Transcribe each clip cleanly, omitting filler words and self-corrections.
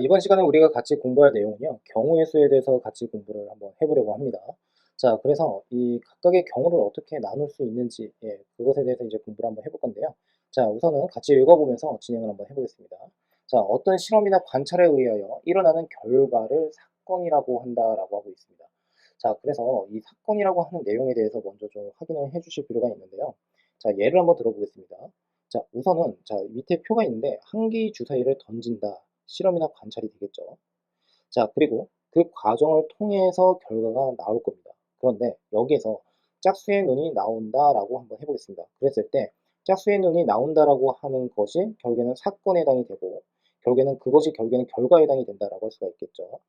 이번 시간에 우리가 같이 공부할 내용은요, 경우의 수에 대해서 같이 공부를 한번 해보려고 합니다. 자, 그래서 이 각각의 경우를 어떻게 나눌 수 있는지, 그것에 대해서 이제 공부를 한번 해볼 건데요. 자, 우선은 같이 읽어보면서 진행을 한번 해보겠습니다. 자, 어떤 실험이나 관찰에 의하여 일어나는 결과를 사건이라고 한다라고 하고 있습니다. 자, 그래서 이 사건이라고 하는 내용에 대해서 먼저 좀 확인을 해주실 필요가 있는데요. 자, 예를 한번 들어보겠습니다. 자, 우선은 자, 밑에 표가 있는데 항기 주사위를 던진다. 실험이나 관찰이 되겠죠. 자, 그리고 그 과정을 통해서 결과가 나올 겁니다. 그런데 여기에서 짝수의 눈이 나온다라고 한번 해보겠습니다. 그랬을 때 짝수의 눈이 나온다라고 하는 것이 결국에는 사건에 해당이 되고 결국에는 그것이 결국에는 결과에 해당이 된다라고 할 수가 있겠죠.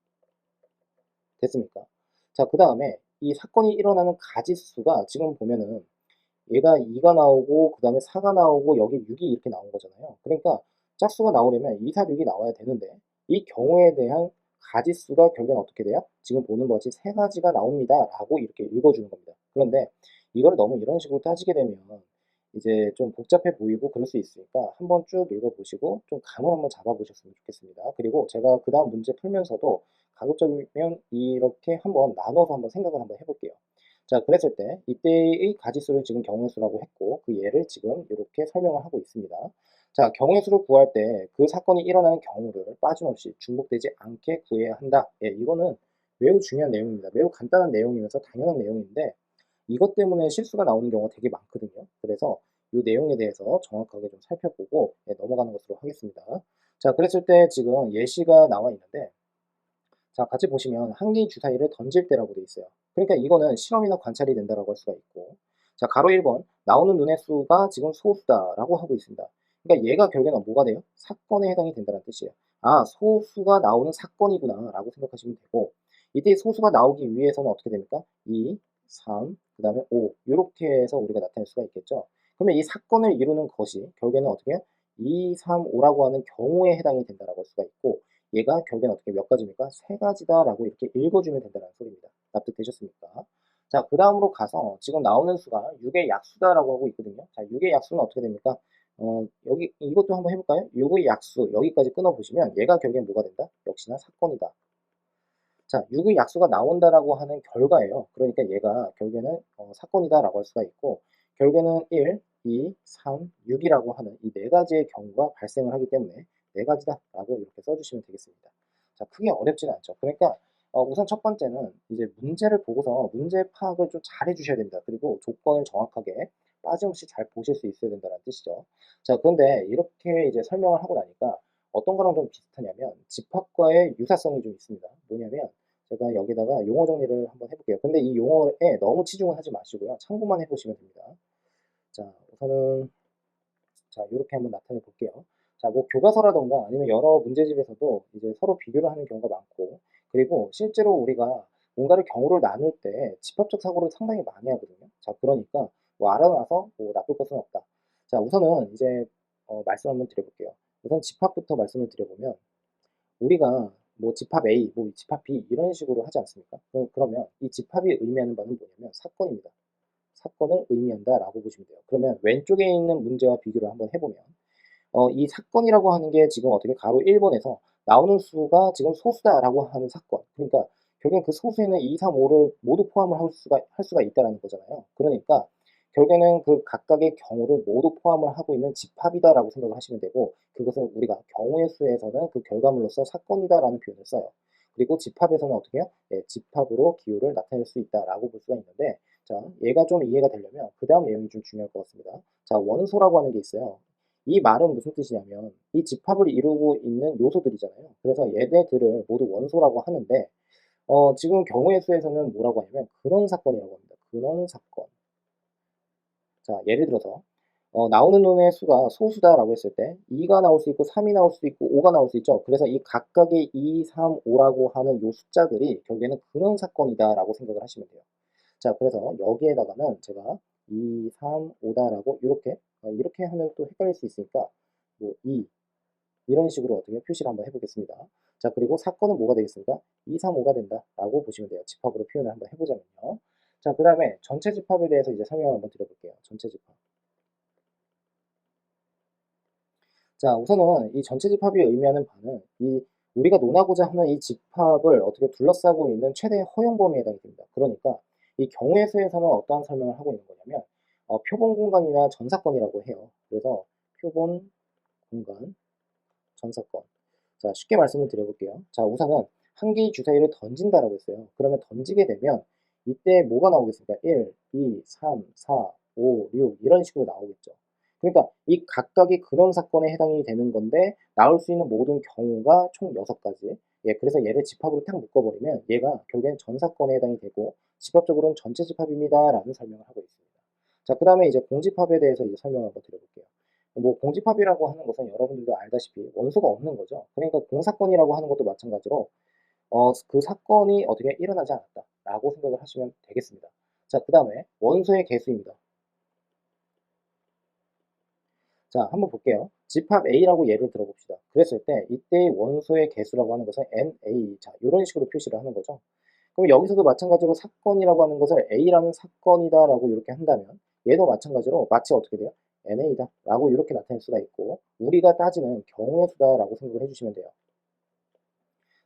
됐습니까? 자, 그 다음에 이 사건이 일어나는 가지수가 지금 보면은 얘가 2가 나오고 그 다음에 4가 나오고 여기 6이 이렇게 나온 거잖아요. 그러니까 짝수가 나오려면 2, 4, 6이 나와야 되는데 이 경우에 대한 가지수가 결국엔 어떻게 돼요? 지금 보는 것이 세 가지가 나옵니다 라고 이렇게 읽어주는 겁니다. 그런데 이걸 너무 이런 식으로 따지게 되면 이제 좀 복잡해 보이고 그럴 수 있으니까 한번 쭉 읽어보시고 좀 감을 한번 잡아보셨으면 좋겠습니다. 그리고 제가 그 다음 문제 풀면서도 가급적이면 이렇게 한번 나눠서 한번 생각을 한번 해볼게요. 자, 그랬을 때 이때의 가지수를 지금 경우의 수라고 했고 그 예를 지금 이렇게 설명을 하고 있습니다. 자, 경우의 수를 구할 때 그 사건이 일어나는 경우를 빠짐없이 중복되지 않게 구해야 한다. 이거는 매우 중요한 내용입니다. 매우 간단한 내용이면서 당연한 내용인데 이것 때문에 실수가 나오는 경우가 되게 많거든요. 그래서 이 내용에 대해서 정확하게 좀 살펴보고 넘어가는 것으로 하겠습니다. 자, 그랬을 때 지금 예시가 나와 있는데 자, 같이 보시면 한 개의 주사위를 던질 때라고 되어 있어요. 그러니까 이거는 실험이나 관찰이 된다라고 할 수가 있고 자, 가로 1번 나오는 눈의 수가 지금 소수다라고 하고 있습니다. 그러니까 얘가 결국에는 뭐가 돼요? 사건에 해당이 된다는 뜻이에요. 아, 소수가 나오는 사건이구나 라고 생각하시면 되고 이때 소수가 나오기 위해서는 어떻게 됩니까? 2, 3, 그 다음에 5 이렇게 해서 우리가 나타낼 수가 있겠죠. 그러면 이 사건을 이루는 것이 결국에는 어떻게 해요? 2, 3, 5라고 하는 경우에 해당이 된다라고 할 수가 있고 얘가 결국엔 어떻게 몇 가지입니까? 세 가지다라고 이렇게 읽어주면 된다는 소리입니다. 납득되셨습니까? 자, 그 다음으로 가서 지금 나오는 수가 6의 약수다라고 하고 있거든요. 자, 6의 약수는 어떻게 됩니까? 여기 이것도 한번 해볼까요? 6의 약수 여기까지 끊어보시면 얘가 결국엔 뭐가 된다? 역시나 사건이다. 자, 6의 약수가 나온다라고 하는 결과예요. 그러니까 얘가 결국에는 사건이다라고 할 수가 있고 결국에는 1, 2, 3, 6이라고 하는 이 네 가지의 경우가 발생을 하기 때문에 네 가지다라고 이렇게 써주시면 되겠습니다. 자, 크게 어렵지는 않죠. 그러니까 우선 첫 번째는 이제 문제를 보고서 문제 파악을 좀 잘 해주셔야 됩니다. 그리고 조건을 정확하게 빠짐없이 잘 보실 수 있어야 된다는 뜻이죠. 자, 그런데 이렇게 이제 설명을 하고 나니까 어떤 거랑 좀 비슷하냐면 집합과의 유사성이 좀 있습니다. 뭐냐면 제가 여기다가 용어 정리를 한번 해볼게요. 근데 이 용어에 너무 치중을 하지 마시고요. 참고만 해보시면 됩니다. 자, 우선은 자, 이렇게 한번 나타내 볼게요. 자, 뭐 교과서라던가 아니면 여러 문제집에서도 이제 서로 비교를 하는 경우가 많고, 그리고 실제로 우리가 뭔가를 경우를 나눌 때 집합적 사고를 상당히 많이 하거든요. 자, 그러니까 뭐 알아놔서 뭐 나쁠 것은 없다. 자, 우선은 이제 말씀 한번 드려볼게요. 우선 집합부터 말씀을 드려보면 우리가 뭐 집합 A, 뭐 집합 B 이런 식으로 하지 않습니까? 그러면 이 집합이 의미하는 바는 뭐냐면 사건입니다. 사건을 의미한다라고 보시면 돼요. 그러면 왼쪽에 있는 문제와 비교를 한번 해보면 이 사건이라고 하는 게 지금 어떻게 가로 1번에서 나오는 수가 지금 소수다라고 하는 사건. 그러니까 결국엔 그 소수에는 2, 3, 5를 모두 포함을 할 수가 있다는 거잖아요. 그러니까 결국에는 그 각각의 경우를 모두 포함을 하고 있는 집합이다라고 생각을 하시면 되고 그것을 우리가 경우의 수에서는 그 결과물로서 사건이다라는 표현을 써요. 그리고 집합에서는 어떻게 해요? 집합으로 기호를 나타낼 수 있다라고 볼 수가 있는데 자, 얘가 좀 이해가 되려면 그 다음 내용이 좀 중요할 것 같습니다. 자, 원소라고 하는 게 있어요. 이 말은 무슨 뜻이냐면 이 집합을 이루고 있는 요소들이잖아요. 그래서 얘네들을 모두 원소라고 하는데 지금 경우의 수에서는 뭐라고 하냐면 근원 사건이라고 합니다. 근원 사건. 자, 예를 들어서 나오는 놈의 수가 소수다라고 했을 때 2가 나올 수 있고 3이 나올 수 있고 5가 나올 수 있죠. 그래서 이 각각의 2, 3, 5라고 하는 요 숫자들이 결국에는 근원 사건이다라고 생각을 하시면 돼요. 자, 그래서 여기에다가는 제가 2, 3, 5다라고 이렇게 하면 또 헷갈릴 수 있으니까 뭐 2, 이런 식으로 어떻게 표시를 한번 해보겠습니다. 자, 그리고 사건은 뭐가 되겠습니까? 2, 3, 5가 된다라고 보시면 돼요. 집합으로 표현을 한번 해보자면요. 자, 그 다음에 전체 집합에 대해서 이제 설명을 한번 드려볼게요. 전체 집합. 자, 우선은 이 전체 집합이 의미하는 바는 이 우리가 논하고자 하는 이 집합을 어떻게 둘러싸고 있는 최대의 허용 범위에 해당이 됩니다. 그러니까 이 경우의 수에서는 어떠한 설명을 하고 있는 거냐면 표본 공간이나 전사건이라고 해요. 그래서 표본 공간, 전사건. 자, 쉽게 말씀을 드려볼게요. 자, 우선은 한 개의 주사위를 던진다라고 했어요. 그러면 던지게 되면 이때 뭐가 나오겠습니까? 1, 2, 3, 4, 5, 6 이런 식으로 나오겠죠. 그러니까 이 각각의 근원 사건에 해당이 되는 건데 나올 수 있는 모든 경우가 총 6가지. 예, 그래서 얘를 집합으로 딱 묶어버리면 얘가 결국엔 전사건에 해당이 되고 집합적으로는 전체 집합입니다라는 설명을 하고 있습니다. 자, 그 다음에 이제 공집합에 대해서 이제 설명을 한번 드려볼게요. 뭐 공집합이라고 하는 것은 여러분들도 알다시피 원소가 없는 거죠. 그러니까 공사건이라고 하는 것도 마찬가지로 그 사건이 어떻게 일어나지 않았다라고 생각을 하시면 되겠습니다. 자, 그 다음에 원소의 개수입니다. 자, 한번 볼게요. 집합 A라고 예를 들어봅시다. 그랬을 때 이때의 원소의 개수라고 하는 것은 NA, 자, 이런 식으로 표시를 하는 거죠. 그럼 여기서도 마찬가지로 사건이라고 하는 것을 A라는 사건이다라고 이렇게 한다면 얘도 마찬가지로 마치 어떻게 돼요? NA다 라고 이렇게 나타낼 수가 있고 우리가 따지는 경우의 수다라고 생각을 해주시면 돼요.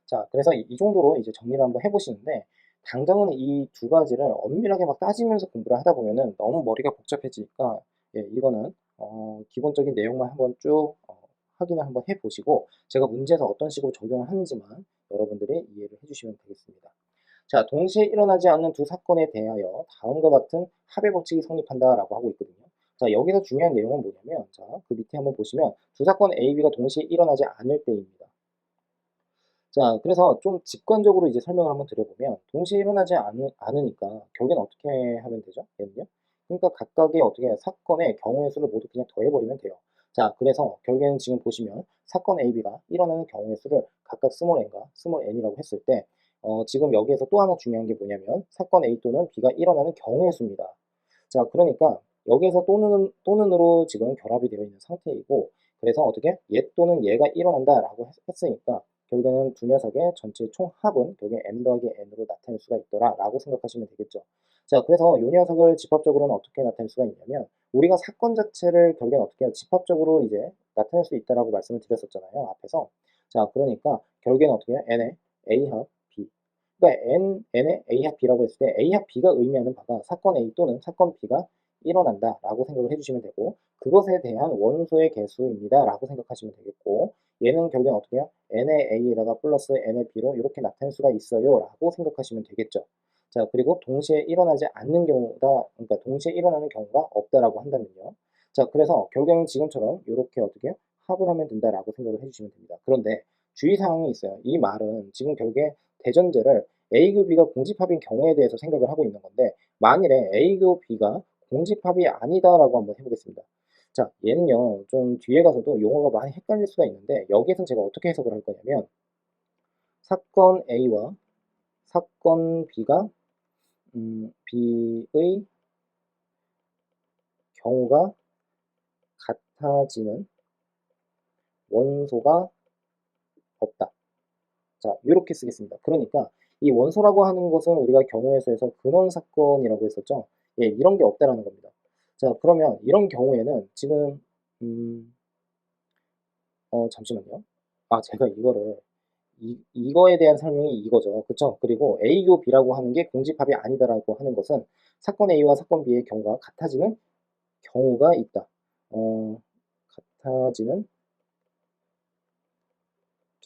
자, 그래서 이 정도로 이제 정리를 한번 해보시는데 당장은 이 두 가지를 엄밀하게 막 따지면서 공부를 하다 보면은 너무 머리가 복잡해지니까 예, 이거는 기본적인 내용만 한번 쭉 확인을 한번 해보시고 제가 문제에서 어떤 식으로 적용을 하는지만 여러분들이 이해를 해주시면 되겠습니다. 자, 동시에 일어나지 않는 두 사건에 대하여 다음과 같은 합의 법칙이 성립한다라고 하고 있거든요. 자, 여기서 중요한 내용은 뭐냐면, 자, 그 밑에 한번 보시면 두 사건 A, B가 동시에 일어나지 않을 때입니다. 자, 그래서 좀 직관적으로 이제 설명을 한번 드려보면, 동시에 일어나지 않으니까 결국엔 어떻게 하면 되죠? 얘는요? 그러니까 각각의 어떻게 사건의 경우의 수를 모두 그냥 더해버리면 돼요. 자, 그래서 결국에는 지금 보시면 사건 A, B가 일어나는 경우의 수를 각각 스몰 n과 스몰 n이라고 했을 때, 지금 여기에서 또 하나 중요한 게 뭐냐면, 사건 A 또는 B가 일어나는 경우의 수입니다. 자, 그러니까 여기에서 또는으로 지금 결합이 되어 있는 상태이고, 그래서 어떻게 얘 또는 얘가 일어난다라고 했으니까 결국에는 두 녀석의 전체 총합은 결국에 m 더하기 n으로 나타낼 수가 있더라라고 생각하시면 되겠죠. 자, 그래서 이 녀석을 집합적으로는 어떻게 나타낼 수가 있냐면 우리가 사건 자체를 결국엔 어떻게 해요? 집합적으로 이제 나타낼 수 있다라고 말씀을 드렸었잖아요. 앞에서. 자, 그러니까 결국엔 어떻게 해요? n의 a 합 b. 그러니까 n의 a 합 b라고 했을 때 a 합 b가 의미하는 바가 사건 a 또는 사건 b가 일어난다라고 생각을 해주시면 되고 그것에 대한 원소의 개수입니다 라고 생각하시면 되겠고 얘는 결국엔 어떻게 해요? n의 a에다가 플러스 n의 b로 이렇게 나타낼 수가 있어요 라고 생각하시면 되겠죠. 자, 그리고 동시에 일어나지 않는 경우다, 그러니까 동시에 일어나는 경우가 없다라고 한다면요. 자, 그래서 결국에는 지금처럼 이렇게 어떻게 합을 하면 된다라고 생각을 해주시면 됩니다. 그런데 주의사항이 있어요. 이 말은 지금 결국에 대전제를 A교 B가 공집합인 경우에 대해서 생각을 하고 있는 건데 만일에 A교 B가 공집합이 아니다라고 한번 해보겠습니다. 자, 얘는요, 좀 뒤에 가서도 용어가 많이 헷갈릴 수가 있는데, 여기에선 제가 어떻게 해석을 할 거냐면, 사건 A와 사건 B가, B의 경우가 같아지는 원소가 없다. 자, 이렇게 쓰겠습니다. 그러니까, 이 원소라고 하는 것은 우리가 경우의 수에서 근원 사건이라고 했었죠. 예, 이런 게 없다라는 겁니다. 자, 그러면 이런 경우에는 지금, 잠시만요. 아, 제가 이거를 이거에 대한 설명이 이거죠. 그쵸? 그리고 A교 B라고 하는 게 공집합이 아니다라고 하는 것은 사건 A와 사건 B의 경우가 같아지는 경우가 있다. 같아지는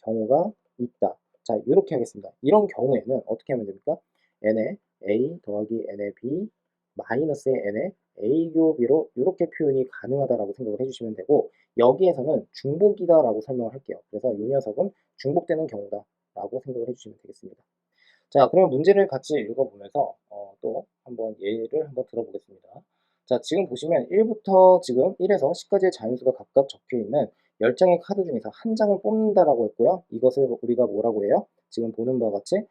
경우가 있다. 자, 이렇게 하겠습니다. 이런 경우에는 어떻게 하면 됩니까? n의 A 더하기 n의 B 마이너스의 n의 A교 B로 이렇게 표현이 가능하다라고 생각을 해주시면 되고 여기에서는 중복이다라고 설명을 할게요. 그래서 이 녀석은 중복되는 경우다 라고 생각을 해주시면 되겠습니다. 자, 그러면 문제를 같이 읽어보면서 또 한번 예를 한번 들어보겠습니다. 자, 지금 보시면 1부터 지금 1에서 10까지의 자연수가 각각 적혀 있는 10장의 카드 중에서 한 장을 뽑는다라고 했고요. 이것을 우리가 뭐라고 해요? 지금 보는 바와 같이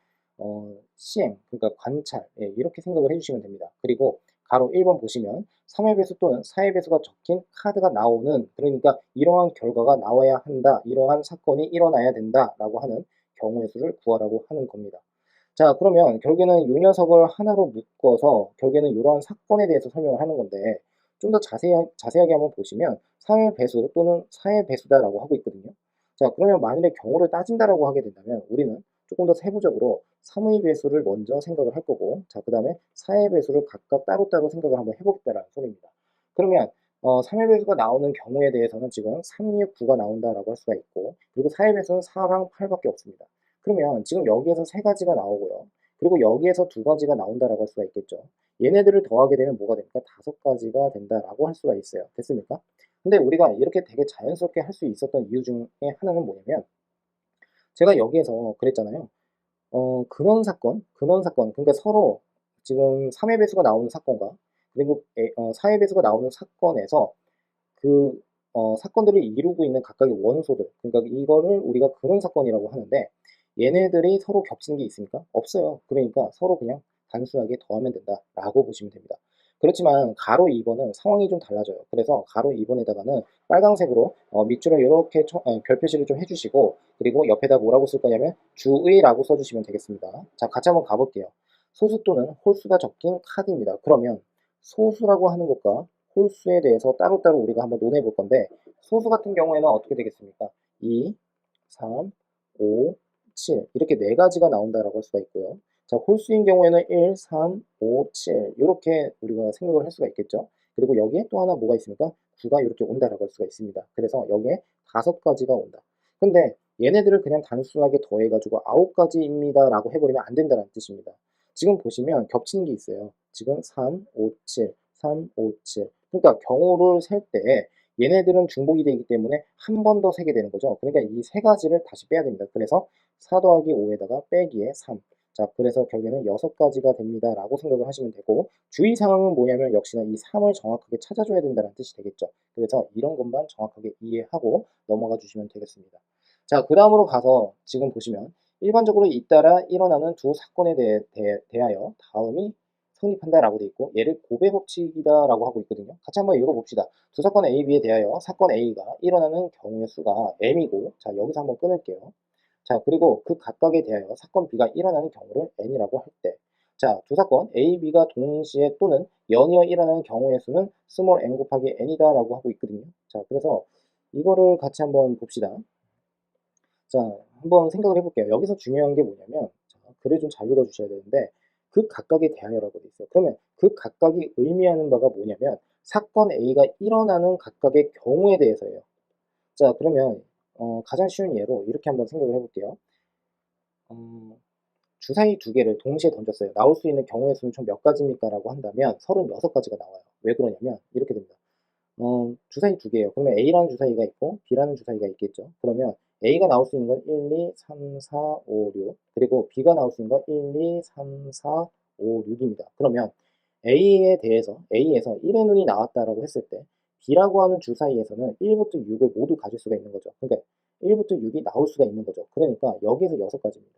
시행, 그러니까 관찰, 예, 이렇게 생각을 해주시면 됩니다. 그리고 가로 1번 보시면 3의 배수 또는 4의 배수가 적힌 카드가 나오는, 그러니까 이러한 결과가 나와야 한다, 이러한 사건이 일어나야 된다라고 하는 경우의 수를 구하라고 하는 겁니다. 자, 그러면 결국에는 이 녀석을 하나로 묶어서 결국에는 이러한 사건에 대해서 설명을 하는 건데 좀 더 자세하게 한번 보시면 3의 배수 또는 4의 배수다라고 하고 있거든요. 자, 그러면 만일에 경우를 따진다라고 하게 된다면 우리는 조금 더 세부적으로 3의 배수를 먼저 생각을 할 거고, 자, 그 다음에 4의 배수를 각각 따로따로 생각을 한번 해보겠다라는 소리입니다. 그러면 3의 배수가 나오는 경우에 대해서는 지금 3, 6, 9가 나온다라고 할 수가 있고, 그리고 4의 배수는 4랑 8밖에 없습니다. 그러면 지금 여기에서 세 가지가 나오고요. 그리고 여기에서 두 가지가 나온다라고 할 수가 있겠죠. 얘네들을 더하게 되면 뭐가 됩니까? 5가지가 된다라고 할 수가 있어요. 됐습니까? 근데 우리가 이렇게 되게 자연스럽게 할 수 있었던 이유 중에 하나는 뭐냐면, 제가 여기에서 그랬잖아요. 근원 사건, 그러니까 서로 지금 3의 배수가 나오는 사건과 그리고 4의 배수가 나오는 사건에서 그 사건들을 이루고 있는 각각의 원소들, 그러니까 이거를 우리가 근원 사건이라고 하는데, 얘네들이 서로 겹치는 게 있습니까? 없어요. 그러니까 서로 그냥 단순하게 더하면 된다라고 보시면 됩니다. 그렇지만 가로 2번은 상황이 좀 달라져요. 그래서 가로 2번에다가는 빨강색으로 밑줄을 이렇게 별 표시를 좀 해주시고, 그리고 옆에다 뭐라고 쓸 거냐면 주의라고 써주시면 되겠습니다. 자, 같이 한번 가볼게요. 소수 또는 홀수가 적힌 카드입니다. 그러면 소수라고 하는 것과 홀수에 대해서 따로따로 우리가 한번 논해 볼 건데, 소수 같은 경우에는 어떻게 되겠습니까? 2, 3, 5, 7 이렇게 네 가지가 나온다라고 할 수가 있고요. 자, 홀수인 경우에는 1, 3, 5, 7 이렇게 우리가 생각을 할 수가 있겠죠. 그리고 여기에 또 하나 뭐가 있습니까? 9가 이렇게 온다라고 할 수가 있습니다. 그래서 여기에 5가지가 온다. 근데 얘네들을 그냥 단순하게 더해가지고 9가지입니다 라고 해버리면 안 된다는 뜻입니다. 지금 보시면 겹치는 게 있어요. 지금 3, 5, 7, 3, 5, 7. 그러니까 경우를 셀 때 얘네들은 중복이 되기 때문에 한 번 더 세게 되는 거죠. 그러니까 이 세 가지를 다시 빼야 됩니다. 그래서 4 더하기 5에다가 빼기에 3. 자, 그래서 결국에는 6가지가 됩니다. 라고 생각을 하시면 되고, 주의사항은 뭐냐면 역시나 이 3을 정확하게 찾아줘야 된다는 뜻이 되겠죠. 그래서 이런 것만 정확하게 이해하고 넘어가 주시면 되겠습니다. 자, 그 다음으로 가서 지금 보시면 일반적으로 잇따라 일어나는 두 사건에 대하여 다음이 성립한다라고 되어 있고, 얘를 고배 법칙이다라고 하고 있거든요. 같이 한번 읽어봅시다. 두 사건 A, B에 대하여 사건 A가 일어나는 경우의 수가 M이고, 자, 여기서 한번 끊을게요. 자, 그리고 그 각각에 대하여 사건 B가 일어나는 경우를 N이라고 할 때, 자, 두 사건 A, B가 동시에 또는 연이어 일어나는 경우의 수는 스몰 n 곱하기 n이다라고 하고 있거든요. 자, 그래서 이거를 같이 한번 봅시다. 자, 한번 생각을 해볼게요. 여기서 중요한 게 뭐냐면, 자, 글을 좀 잘 읽어주셔야 되는데, 그 각각에 대하여라고 돼 있어요. 그러면 그 각각이 의미하는 바가 뭐냐면, 사건 A가 일어나는 각각의 경우에 대해서예요. 자, 그러면 가장 쉬운 예로 이렇게 한번 생각을 해볼게요. 주사위 두 개를 동시에 던졌어요. 나올 수 있는 경우의 수는 총 몇 가지입니까? 라고 한다면 36가지가 나와요. 왜 그러냐면 이렇게 됩니다. 주사위 두 개예요. 그러면 A라는 주사위가 있고 B라는 주사위가 있겠죠. 그러면 A가 나올 수 있는 건 1, 2, 3, 4, 5, 6 그리고 B가 나올 수 있는 건 1, 2, 3, 4, 5, 6입니다. 그러면 A에서 1의 눈이 나왔다라고 했을 때 B라고 하는 주사위에서는 1부터 6을 모두 가질 수가 있는 거죠. 그러니까 1부터 6이 나올 수가 있는 거죠. 그러니까 여기에서 6가지입니다.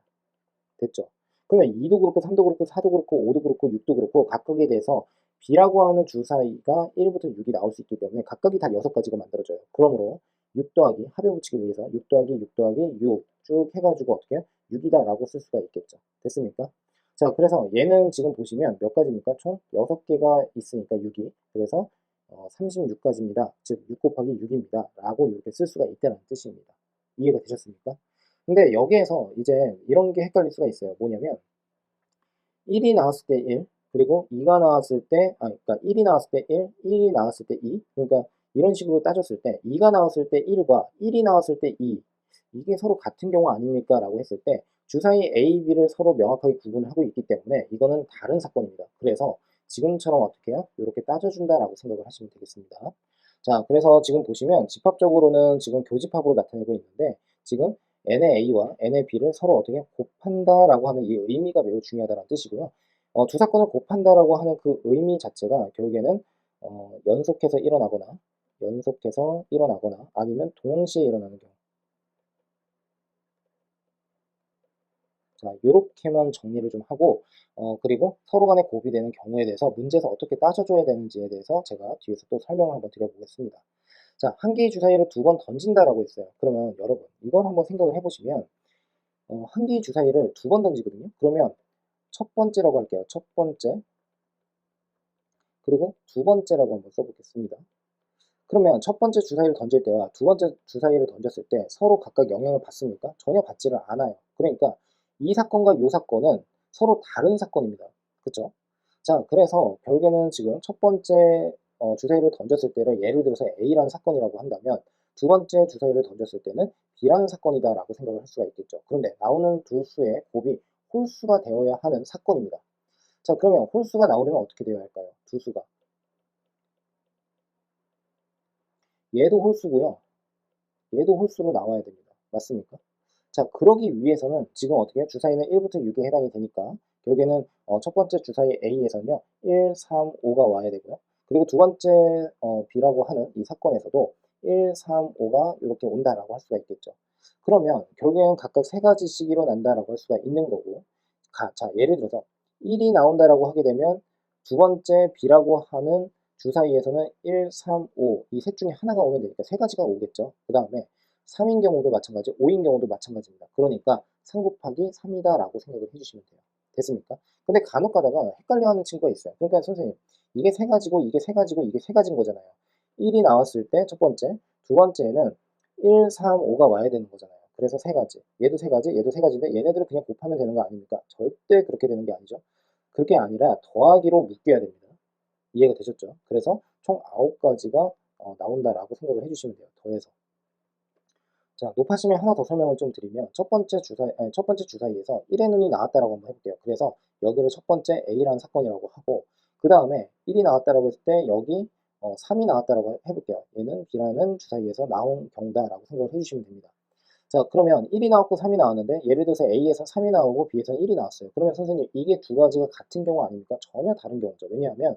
됐죠? 그러면 2도 그렇고 3도 그렇고 4도 그렇고 5도 그렇고 6도 그렇고 각각에 대해서 B라고 하는 주사위가 1부터 6이 나올 수 있기 때문에 각각이 다 6가지가 만들어져요. 그러므로 6 더하기 합의 법칙에 의해서 6 더하기 6 더하기 6 쭉 해가지고 어떻게 해요? 6이다 라고 쓸 수가 있겠죠. 됐습니까? 자, 그래서 얘는 지금 보시면 몇 가지입니까? 총 6개가 있으니까 6이. 그래서 36가지입니다. 즉 6 곱하기 6입니다. 라고 이렇게 쓸 수가 있다는 뜻입니다. 이해가 되셨습니까? 근데 여기에서 이제 이런 게 헷갈릴 수가 있어요. 뭐냐면 1이 나왔을 때 1, 그리고 2가 나왔을 때, 그러니까 1이 나왔을 때 1, 1이 나왔을 때 2, 그러니까 이런 식으로 따졌을 때 2가 나왔을 때 1과 1이 나왔을 때 2, 이게 서로 같은 경우 아닙니까? 라고 했을 때 주사위 A, B를 서로 명확하게 구분하고 있기 때문에 이거는 다른 사건입니다. 그래서 지금처럼 어떻게 해요? 이렇게 따져준다라고 생각을 하시면 되겠습니다. 자, 그래서 지금 보시면 집합적으로는 지금 교집합으로 나타내고 있는데 지금 n의 a와 n의 b를 서로 어떻게 곱한다라고 하는 이 의미가 매우 중요하다는 뜻이고요. 두 사건을 곱한다라고 하는 그 의미 자체가 결국에는 연속해서 일어나거나 아니면 동시에 일어나는 경우. 자, 요렇게만 정리를 좀 하고 그리고 서로 간에 곱이 되는 경우에 대해서 문제에서 어떻게 따져줘야 되는지에 대해서 제가 뒤에서 또 설명을 한번 드려보겠습니다. 자, 한 개의 주사위를 2번 던진다라고 했어요. 그러면 여러분 이걸 한번 생각을 해보시면 한 개의 주사위를 2번 던지거든요. 그러면 첫 번째라고 할게요. 첫 번째 그리고 두 번째라고 한번 써보겠습니다. 그러면 첫 번째 주사위를 던질 때와 두 번째 주사위를 던졌을 때 서로 각각 영향을 받습니까? 전혀 받지를 않아요. 그러니까 이 사건과 이 사건은 서로 다른 사건입니다. 그쵸? 자, 그래서 결국에는 지금 첫 번째 주사위를 던졌을 때를 예를 들어서 A라는 사건이라고 한다면 두 번째 주사위를 던졌을 때는 B라는 사건이다라고 생각을 할 수가 있겠죠. 그런데 나오는 두 수의 곱이 홀수가 되어야 하는 사건입니다. 자, 그러면 홀수가 나오려면 어떻게 되어야 할까요? 두 수가. 얘도 홀수고요. 얘도 홀수로 나와야 됩니다. 맞습니까? 자, 그러기 위해서는 지금 어떻게 해요? 주사위는 1부터 6에 해당이 되니까 결국에는 첫 번째 주사위 A에서는요 1, 3, 5가 와야 되고요. 그리고 두 번째 B라고 하는 이 사건에서도 1, 3, 5가 이렇게 온다라고 할 수가 있겠죠. 그러면 결국에는 각각 세 가지씩 일어난다라고 할 수가 있는 거고, 자, 예를 들어서 1이 나온다라고 하게 되면 두 번째 B라고 하는 주사위에서는 1, 3, 5 이 셋 중에 하나가 오면 되니까 세 가지가 오겠죠. 그 다음에 3인 경우도 마찬가지, 5인 경우도 마찬가지입니다. 그러니까 3 곱하기 3이다라고 생각을 해주시면 돼요. 됐습니까? 근데 간혹 가다가 헷갈려하는 친구가 있어요. 그러니까 선생님, 이게 세 가지고 이게 세 가지고 이게 세 가지인 거잖아요. 1이 나왔을 때 첫 번째, 두 번째에는 1, 3, 5가 와야 되는 거잖아요. 그래서 세 가지, 얘도 세 가지, 얘도 세 가지인데 얘네들을 그냥 곱하면 되는 거 아닙니까? 절대 그렇게 되는 게 아니죠. 그게 아니라 더하기로 묶여야 됩니다. 이해가 되셨죠? 그래서 총 9가지가 나온다라고 생각을 해주시면 돼요. 더해서. 자, 높아지면 하나 더 설명을 좀 드리면 첫 번째 주사위에서 1의 눈이 나왔다라고 한번 해볼게요. 그래서 여기를 첫 번째 A라는 사건이라고 하고 그 다음에 1이 나왔다라고 했을 때 여기 3이 나왔다라고 해볼게요. 얘는 B라는 주사위에서 나온 경우다라고 생각을 해주시면 됩니다. 자, 그러면 1이 나왔고 3이 나왔는데 예를 들어서 A에서 3이 나오고 B에서 1이 나왔어요. 그러면 선생님 이게 두 가지가 같은 경우 아닙니까? 전혀 다른 경우죠. 왜냐하면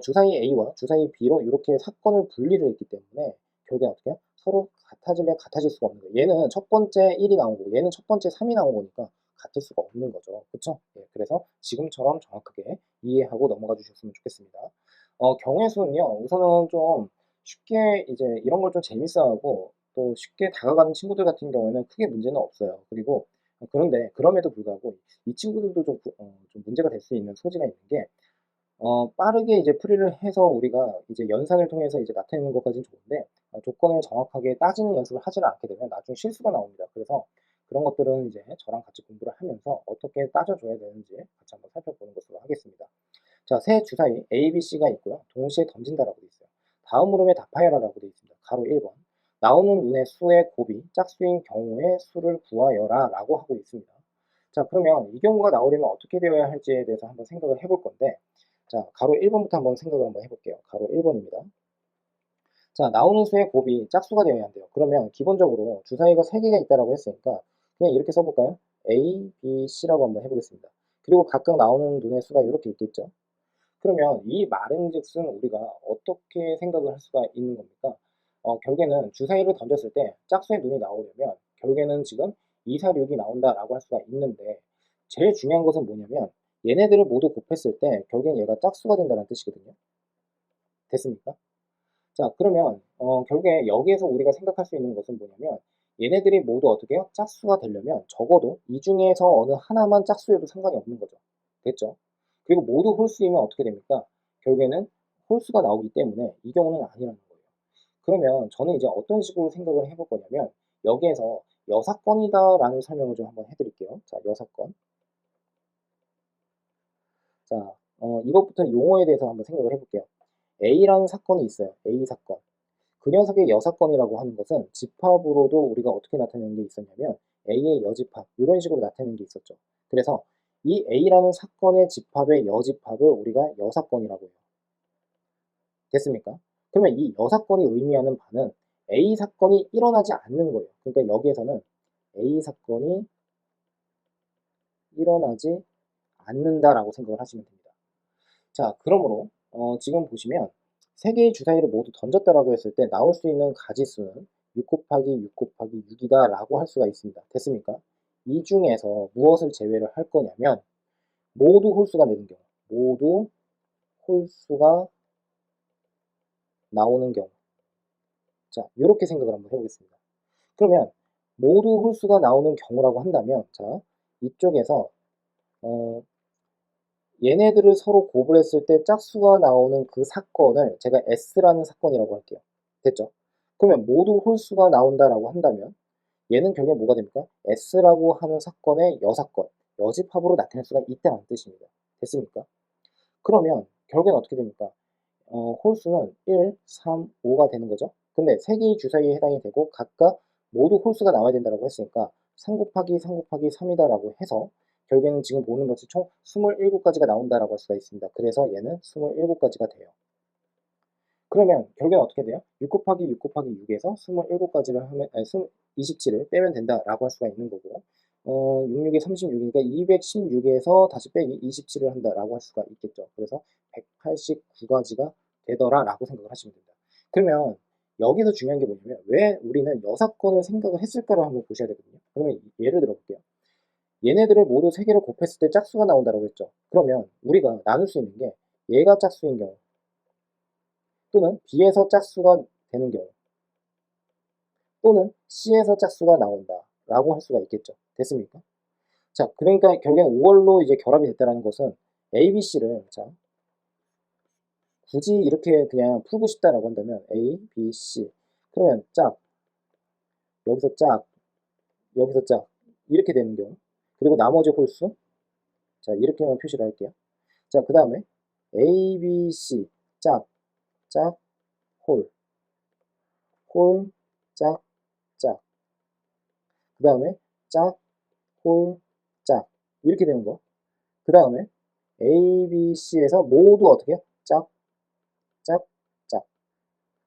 주사위 A와 주사위 B로 이렇게 사건을 분리를 했기 때문에 결국에 어떻게 해요? 서로 같아질래 같아질 수가 없는 거예요. 얘는 첫 번째 1이 나온 거고 얘는 첫 번째 3이 나온 거니까 같을 수가 없는 거죠. 그렇죠? 예, 그래서 지금처럼 정확하게 이해하고 넘어가 주셨으면 좋겠습니다. 경우의 수는요. 우선은 좀 쉽게 이제 이런 걸 좀 재밌어하고 또 쉽게 다가가는 친구들 같은 경우에는 크게 문제는 없어요. 그리고 그런데 그럼에도 불구하고 이 친구들도 좀 문제가 될 수 있는 소지가 있는 게 빠르게 이제 풀이를 해서 우리가 이제 연산을 통해서 이제 나타내는 것까지는 좋은데 조건을 정확하게 따지는 연습을 하지를 않게 되면 나중에 실수가 나옵니다. 그래서 그런 것들은 이제 저랑 같이 공부를 하면서 어떻게 따져줘야 되는지 같이 한번 살펴보는 것으로 하겠습니다. 자, 세 주사위 A, B, C가 있고요. 동시에 던진다라고 되어 있어요. 다음 물음에 답하여라라고 되어 있습니다. 가로 1번. 나오는 눈의 수의 곱이 짝수인 경우의 수를 구하여라 라고 하고 있습니다. 자, 그러면 이 경우가 나오려면 어떻게 되어야 할지에 대해서 한번 생각을 해볼 건데 자, 가로 1번부터 한번 생각을 한번 해볼게요. 가로 1번입니다. 자, 나오는 수의 곱이 짝수가 되어야 한대요. 그러면 기본적으로 주사위가 3개가 있다라고 했으니까 그냥 이렇게 써볼까요? A, B, C라고 한번 해보겠습니다. 그리고 각각 나오는 눈의 수가 이렇게 있겠죠. 그러면 이 말인즉슨 우리가 어떻게 생각을 할 수가 있는 겁니까? 결국에는 주사위를 던졌을 때 짝수의 눈이 나오려면 결국에는 지금 2, 4, 6이 나온다라고 할 수가 있는데 제일 중요한 것은 뭐냐면 얘네들을 모두 곱했을 때 결국엔 얘가 짝수가 된다는 뜻이거든요. 됐습니까? 자, 그러면 결국에 여기에서 우리가 생각할 수 있는 것은 뭐냐면 얘네들이 모두 어떻게 해요? 짝수가 되려면 적어도 이 중에서 어느 하나만 짝수여도 상관이 없는 거죠. 됐죠? 그리고 모두 홀수이면 어떻게 됩니까? 결국에는 홀수가 나오기 때문에 이 경우는 아니라는 거예요. 그러면 저는 이제 어떤 식으로 생각을 해볼 거냐면 여기에서 여사건이다라는 설명을 좀 한번 해드릴게요. 자, 여사건. 자, 이것부터 용어에 대해서 한번 생각을 해볼게요. A라는 사건이 있어요. A 사건. 그 녀석의 여사건이라고 하는 것은 집합으로도 우리가 어떻게 나타내는 게 있었냐면 A의 여집합 이런 식으로 나타내는 게 있었죠. 그래서 이 A라는 사건의 집합의 여집합을 우리가 여사건이라고 해요. 됐습니까? 그러면 이 여사건이 의미하는 바는 A 사건이 일어나지 않는 거예요. 그러니까 여기에서는 A 사건이 일어나지 않는다라고 생각을 하시면 됩니다. 자, 그러므로 지금 보시면 세 개의 주사위를 모두 던졌다라고 했을 때 나올 수 있는 가지수는 6 곱하기 6 곱하기 6이다 라고 할 수가 있습니다. 됐습니까? 이 중에서 무엇을 제외를 할 거냐면 모두 홀수가 되는 경우, 모두 홀수가 나오는 경우. 자, 이렇게 생각을 한번 해보겠습니다. 그러면 모두 홀수가 나오는 경우라고 한다면 자, 이쪽에서 얘네들을 서로 곱을 했을 때 짝수가 나오는 그 사건을 제가 S라는 사건이라고 할게요. 됐죠? 그러면 모두 홀수가 나온다라고 한다면 얘는 결국에 뭐가 됩니까? S라고 하는 사건의 여사건, 여집합으로 나타낼 수가 있다는 뜻입니다. 됐습니까? 그러면 결국엔 어떻게 됩니까? 홀수는 1, 3, 5가 되는 거죠. 근데 세 개의 주사위에 해당이 되고 각각 모두 홀수가 나와야 된다고 했으니까 3 곱하기 3 곱하기 3이다라고 해서 결국에는 지금 보는 것이 총 27가지가 나온다라고 할 수가 있습니다. 그래서 얘는 27가지가 돼요. 그러면 결국엔 어떻게 돼요? 6 곱하기 6 곱하기 6에서 27가지를 하면, 아니, 27을 빼면 된다라고 할 수가 있는 거고, 66에 36이니까 216에서 다시 빼기 27을 한다라고 할 수가 있겠죠. 그래서 189가지가 되더라라고 생각을 하시면 된다. 그러면 여기서 중요한 게 뭐냐면 왜 우리는 여사건을 생각을 했을까를 한번 보셔야 되거든요. 그러면 예를 들어 볼게요. 얘네들을 모두 3개를 곱했을 때 짝수가 나온다고 했죠. 그러면 우리가 나눌 수 있는 게 얘가 짝수인 경우 또는 B에서 짝수가 되는 경우 또는 C에서 짝수가 나온다 라고 할 수가 있겠죠. 됐습니까? 자, 그러니까 결국엔 5월로 이제 결합이 됐다는 것은 A, B, C를 자 굳이 이렇게 그냥 풀고 싶다라고 한다면 A, B, C 그러면 짝 여기서 짝 여기서 짝 이렇게 되는 경우 그리고 나머지 홀수 자 이렇게만 표시를 할게요. 자, 그 다음에 A, B, C 짝, 짝, 홀, 홀, 짝, 짝 그 다음에 짝, 홀, 짝 이렇게 되는 거. 그 다음에 A, B, C에서 모두 어떻게 해요? 짝, 짝, 짝.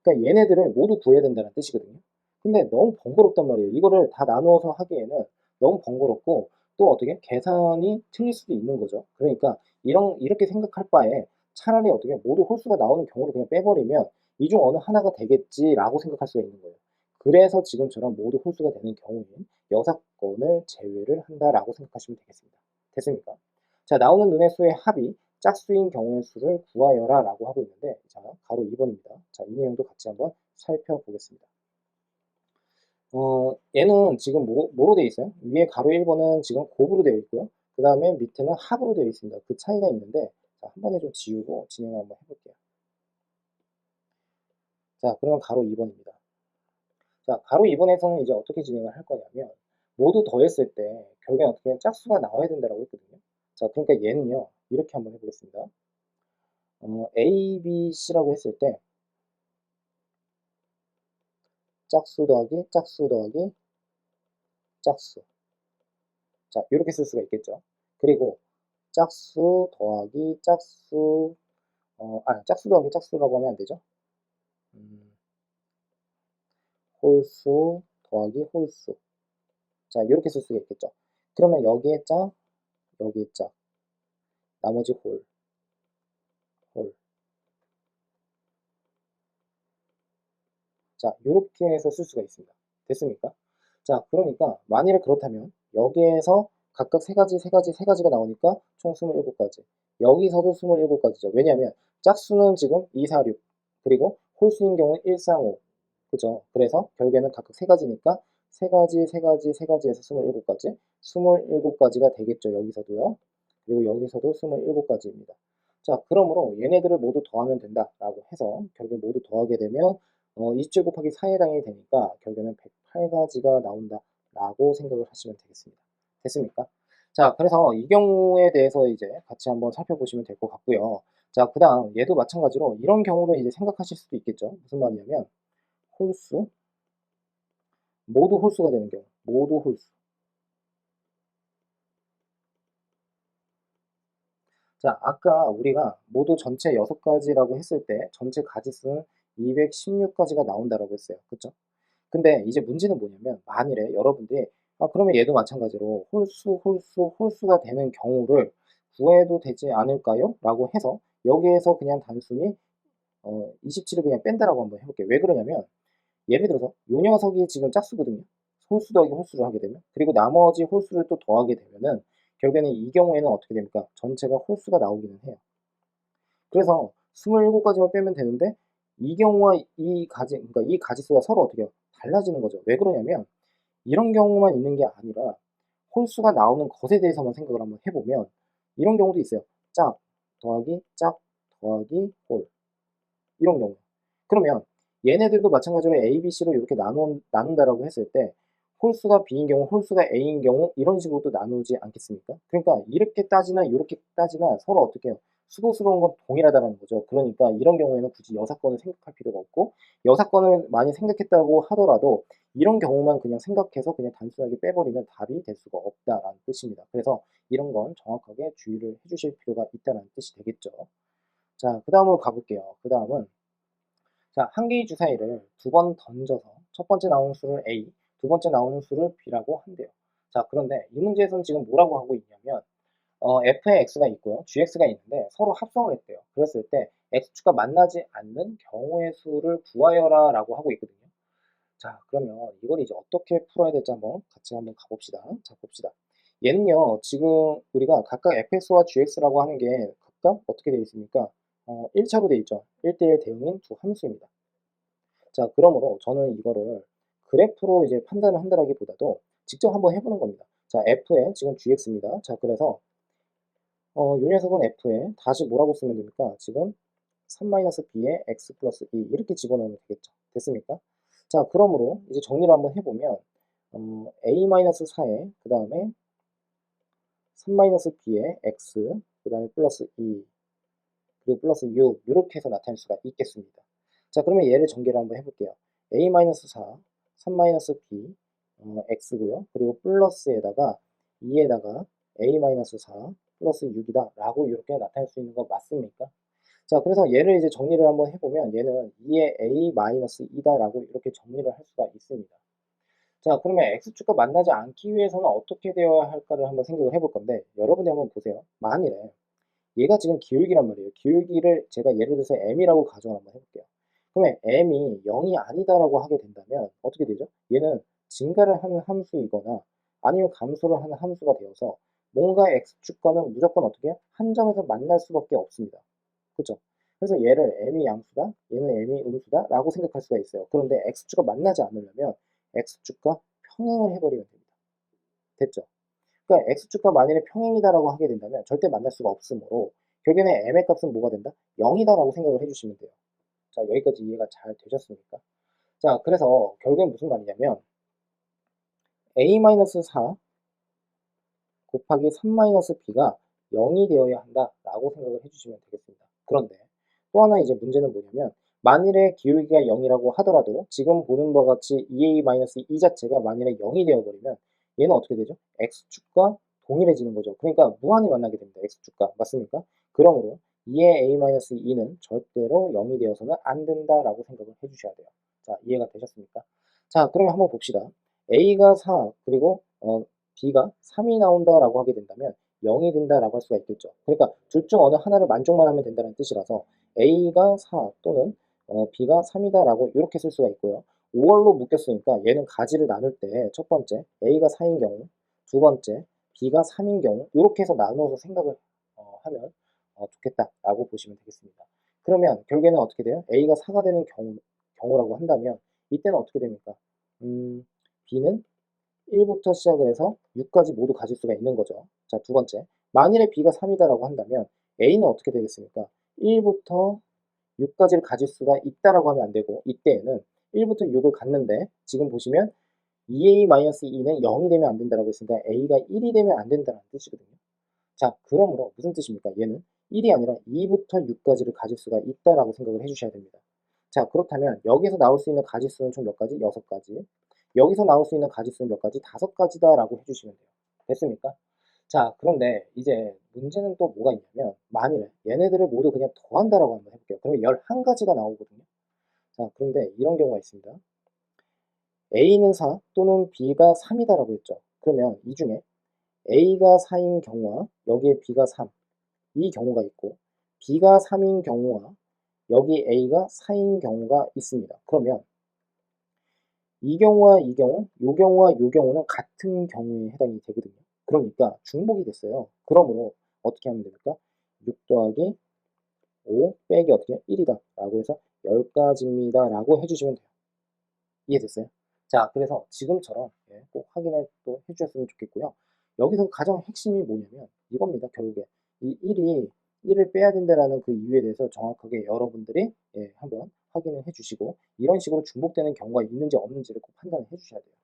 그러니까 얘네들을 모두 구해야 된다는 뜻이거든요. 근데 너무 번거롭단 말이에요. 이거를 다 나누어서 하기에는 너무 번거롭고 또 어떻게 계산이 틀릴 수도 있는 거죠. 그러니까 이렇게 생각할 바에 차라리 어떻게 모두 홀수가 나오는 경우를 그냥 빼버리면 이 중 어느 하나가 되겠지라고 생각할 수가 있는 거예요. 그래서 지금처럼 모두 홀수가 되는 경우는 여사건을 제외를 한다라고 생각하시면 되겠습니다. 됐습니까? 자, 나오는 눈의 수의 합이 짝수인 경우의 수를 구하여라 라고 하고 있는데 자, 가로 2번입니다. 자, 이 내용도 같이 한번 살펴보겠습니다. 얘는 지금 뭐로 되어 있어요? 위에 가로 1번은 지금 곱으로 되어 있고요. 그 다음에 밑에는 합으로 되어 있습니다. 그 차이가 있는데 자, 한 번에 좀 지우고 진행을 한번 해볼게요. 자, 그러면 가로 2번입니다. 자, 가로 2번에서는 이제 어떻게 진행을 할 거냐면 모두 더했을 때 결국엔 어떻게 짝수가 나와야 된다고 했거든요. 자, 그러니까 얘는요. 이렇게 한번 해보겠습니다. A, B, C라고 했을 때 짝수 더하기 짝수 더하기 짝수 자 이렇게 쓸 수가 있겠죠. 그리고 짝수 더하기 짝수 짝수 더하기 짝수라고 하면 안 되죠. 홀수 더하기 홀수 자 이렇게 쓸 수가 있겠죠. 그러면 여기에 짝 여기에 짝 나머지 홀 자, 이렇게 해서 쓸 수가 있습니다. 됐습니까? 자, 그러니까 만일에 그렇다면 여기에서 각각 세 가지가 나오니까 총 27가지. 여기서도 27가지죠. 왜냐하면 짝수는 지금 2, 4, 6 그리고 홀수인 경우는 1, 3, 5 그죠? 그래서 결국에는 각각 세 가지니까 세 가지에서 27가지 27가지가 되겠죠. 여기서도요. 그리고 여기서도 27가지입니다. 자, 그러므로 얘네들을 모두 더하면 된다라고 해서 결국 모두 더하게 되면 27 곱하기 4에 해당이 되니까 결국에는 108가지가 나온다라고 생각을 하시면 되겠습니다. 됐습니까? 자, 그래서 이 경우에 대해서 이제 같이 한번 살펴보시면 될 것 같고요. 자, 그 다음 얘도 마찬가지로 이런 경우를 이제 생각하실 수도 있겠죠. 무슨 말이냐면 홀수, 모두 홀수가 되는 경우, 모두 홀수. 자, 아까 우리가 모두 전체 6가지라고 했을 때 전체 가지수는 216가지가 나온다라고 했어요. 그쵸? 근데 이제 문제는 뭐냐면 만일에 여러분들이 그러면 얘도 마찬가지로 홀수가 되는 경우를 구해도 되지 않을까요? 라고 해서 여기에서 그냥 단순히 27을 그냥 뺀다라고 한번 해볼게요. 왜 그러냐면 예를 들어서 요 녀석이 지금 짝수거든요. 홀수 더하기 홀수를 하게 되면 그리고 나머지 홀수를 또 더하게 되면은 결국에는 이 경우에는 어떻게 됩니까? 전체가 홀수가 나오기는 해요. 그래서 27가지만 빼면 되는데 이 경우와 그러니까 이 가지수가 서로 어떻게 해요? 달라지는 거죠. 왜 그러냐면 이런 경우만 있는 게 아니라 홀수가 나오는 것에 대해서만 생각을 한번 해보면 이런 경우도 있어요. 짝 더하기 짝 더하기 홀 이런 경우. 그러면 얘네들도 마찬가지로 A, B, C로 이렇게 나눈다라고 했을 때 홀수가 B인 경우, 홀수가 A인 경우 이런 식으로 또 나누지 않겠습니까? 그러니까 이렇게 따지나 이렇게 따지나 서로 어떻게 해요? 수고스러운 건 동일하다는 거죠. 그러니까 이런 경우에는 굳이 여사건을 생각할 필요가 없고 여사건을 많이 생각했다고 하더라도 이런 경우만 그냥 생각해서 그냥 단순하게 빼버리면 답이 될 수가 없다라는 뜻입니다. 그래서 이런 건 정확하게 주의를 해주실 필요가 있다는 뜻이 되겠죠. 자, 그 다음으로 가볼게요. 그 다음은 자, 한 개의 주사위를 두 번 던져서 첫 번째 나오는 수를 A, 두 번째 나오는 수를 B라고 한대요. 자, 그런데 이 문제에서는 지금 뭐라고 하고 있냐면 f에 x가 있고요. gx가 있는데 서로 합성을 했대요. 그랬을 때 x축과 만나지 않는 경우의 수를 구하여라 라고 하고 있거든요. 자, 그러면 이걸 이제 어떻게 풀어야 될지 같이 한번 가봅시다. 자, 봅시다. 얘는요, 지금 우리가 각각 fx와 gx라고 하는 게 각각 어떻게 되어 있습니까? 1차로 되어 있죠. 1대1 대응인 두 함수입니다. 자, 그러므로 저는 이거를 그래프로 이제 판단을 한다라기보다도 직접 한번 해보는 겁니다. 자, f에 지금 gx입니다. 자, 그래서 요 녀석은 f에 다시 뭐라고 쓰면 됩니까? 지금 3-b에 x 플러스 2 이렇게 집어넣으면 되겠죠. 됐습니까? 자, 그러므로 이제 정리를 한번 해보면 a-4에 그 다음에 3-b에 x 그 다음에 플러스 2 그리고 플러스 6 이렇게 해서 나타낼 수가 있겠습니다. 자, 그러면 얘를 전개를 한번 해볼게요. a-4, 3-b, x고요. 그리고 플러스에다가 2에다가 a-4 플러스 6이다 라고 이렇게 나타낼 수 있는 거 맞습니까? 자, 그래서 얘를 이제 정리를 한번 해보면 얘는 2의 a-2다 라고 이렇게 정리를 할 수가 있습니다. 자, 그러면 x축과 만나지 않기 위해서는 어떻게 되어야 할까를 한번 생각을 해볼 건데 여러분이 한번 보세요. 만일에 얘가 지금 기울기란 말이에요. 기울기를 제가 예를 들어서 m이라고 가정을 한번 해볼게요. 그러면 m이 0이 아니다라고 하게 된다면 어떻게 되죠? 얘는 증가를 하는 함수이거나 아니면 감소를 하는 함수가 되어서 뭔가 x축과는 무조건 어떻게 해요? 한 점에서 만날 수밖에 없습니다. 그렇죠? 그래서 얘를 m이 양수다, 얘는 m이 음수다 라고 생각할 수가 있어요. 그런데 x축과 만나지 않으려면 x축과 평행을 해버리면 됩니다. 됐죠? 그러니까 x축과 만일에 평행이다라고 하게 된다면 절대 만날 수가 없으므로 결국에는 m의 값은 뭐가 된다? 0이다라고 생각을 해주시면 돼요. 자, 여기까지 이해가 잘 되셨습니까? 자, 그래서 결국엔 무슨 말이냐면 a-4 곱하기 3-b가 0이 되어야 한다라고 생각을 해주시면 되겠습니다. 그런데 또 하나 이제 문제는 뭐냐면 만일에 기울기가 0이라고 하더라도 지금 보는 바와 같이 2a-2 자체가 만일에 0이 되어버리면 얘는 어떻게 되죠? x축과 동일해지는 거죠. 그러니까 무한히 만나게 됩니다. x축과. 맞습니까? 그러므로 2의 a-2는 절대로 0이 되어서는 안 된다라고 생각을 해주셔야 돼요. 자, 이해가 되셨습니까? 자, 그러면 한번 봅시다. a가 4 그리고 b가 3이 나온다라고 하게 된다면 0이 된다라고 할 수가 있겠죠. 그러니까 둘 중 어느 하나를 만족만 하면 된다는 뜻이라서 a가 4 또는 b가 3이다라고 이렇게 쓸 수가 있고요. 5월로 묶였으니까 얘는 가지를 나눌 때 첫 번째 a가 4인 경우, 두 번째 b가 3인 경우 이렇게 해서 나누어서 생각을 하면 좋겠다라고 보시면 되겠습니다. 그러면 결국에는 어떻게 돼요? a가 4가 되는 경우라고 한다면 이때는 어떻게 됩니까? b는 1부터 시작을 해서 6까지 모두 가질 수가 있는 거죠. 자, 두 번째. 만일에 b가 3이다라고 한다면 a는 어떻게 되겠습니까? 1부터 6까지를 가질 수가 있다라고 하면 안 되고 이때에는 1부터 6을 갖는데 지금 보시면 2a-2는 0이 되면 안 된다라고 했으니까 a가 1이 되면 안 된다는 뜻이거든요. 자, 그러므로 무슨 뜻입니까? 얘는 1이 아니라 2부터 6까지를 가질 수가 있다라고 생각을 해주셔야 됩니다. 자, 그렇다면 여기서 나올 수 있는 가지수는 총 몇 가지? 6가지. 여기서 나올 수 있는 가지수는 몇 가지? 5가지다라고 해주시면 돼요. 됐습니까? 자, 그런데 이제 문제는 또 뭐가 있냐면 만일에 얘네들을 모두 그냥 더한다라고 한번 해볼게요. 그러면 11가지가 나오거든요. 자, 그런데 이런 경우가 있습니다. A는 4 또는 B가 3이다라고 했죠. 그러면 이 중에 A가 4인 경우와 여기에 B가 3, 이 경우가 있고 B가 3인 경우와 여기 A가 4인 경우가 있습니다. 그러면 이 경우와 이 경우, 요 경우와 요 경우는 같은 경우에 해당이 되거든요. 그러니까 중복이 됐어요. 그러므로 어떻게 하면 됩니까? 6 더하기 5 빼기 어떻게 1이다 라고 해서 10가지입니다 라고 해주시면 돼요. 이해됐어요? 자, 그래서 지금처럼 꼭 확인을 또 해주셨으면 좋겠고요. 여기서 가장 핵심이 뭐냐면 이겁니다. 결국에 이 1을 빼야 된다라는 그 이유에 대해서 정확하게 여러분들이 한번 확인을 해주시고 이런 식으로 중복되는 경우가 있는지 없는지를 꼭 판단을 해주셔야 돼요.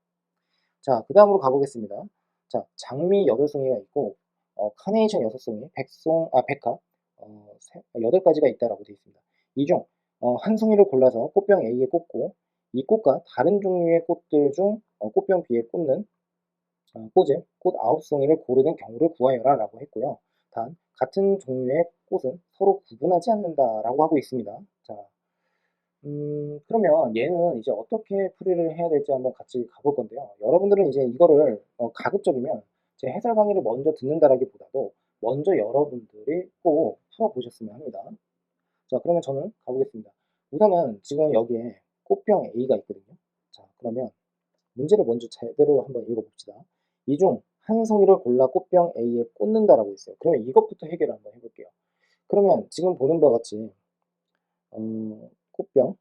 자, 그 다음으로 가보겠습니다. 자, 장미 8송이가 있고 카네이션 6송이, 백합 8가지가 있다라고 되어 있습니다. 이 중 한 송이를 골라서 꽃병 A에 꽂고 이 꽃과 다른 종류의 꽃들 중 꽃병 B에 꽂는 꽂을 꽃 9송이를 고르는 경우를 구하여라 라고 했고요. 단 같은 종류의 꽃은 서로 구분하지 않는다라고 하고 있습니다. 자, 그러면 얘는 이제 어떻게 풀이를 해야 될지 한번 같이 가볼 건데요. 여러분들은 이제 이거를 가급적이면 제 해설 강의를 먼저 듣는다라기보다도 먼저 여러분들이 꼭 풀어보셨으면 합니다. 자, 그러면 저는 가보겠습니다. 우선은 지금 여기에 꽃병 A가 있거든요. 자, 그러면 문제를 먼저 제대로 한번 읽어봅시다. 이 중 한 송이를 골라 꽃병 A에 꽂는다라고 있어요. 그러면 이것부터 해결을 한번 해볼게요. 그러면 지금 보는 바와 같이 꽃병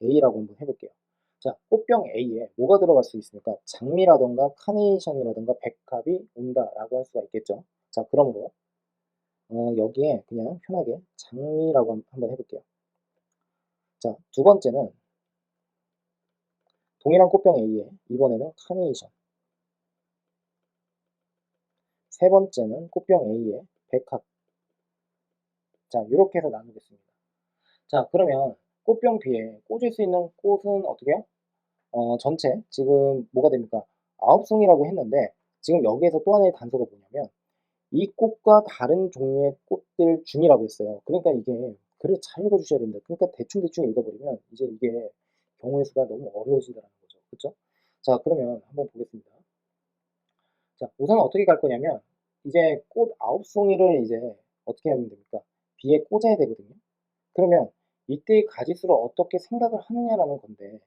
A라고 한번 해볼게요. 자, 꽃병 A에 뭐가 들어갈 수 있습니까? 장미라던가 카네이션이라던가 백합이 온다라고 할 수가 있겠죠. 자, 그러므로 여기에 그냥 편하게 장미라고 한번 해볼게요. 자, 두 번째는 동일한 꽃병 A에 이번에는 카네이션. 세 번째는 꽃병 A에 백합. 자, 이렇게 해서 나누겠습니다. 자, 그러면 꽃병 B에 꽂을 수 있는 꽃은 어떻게 해요? 전체 지금 뭐가 됩니까? 9송이라고 했는데 지금 여기에서 또 하나의 단서가 뭐냐면 이 꽃과 다른 종류의 꽃들 중이라고 했어요. 그러니까 이게 글을 잘 읽어주셔야 됩니다. 그러니까 대충대충 읽어버리면 이제 이게 경우의 수가 너무 어려워진다는 거죠. 그렇죠? 자, 그러면 한번 보겠습니다. 자, 우선 어떻게 갈 거냐면 이제 꽃 9송이를 이제 어떻게 하면 됩니까? B에 꽂아야 되거든요. 그러면 이때의 가지수를 어떻게 생각을 하느냐라는 건데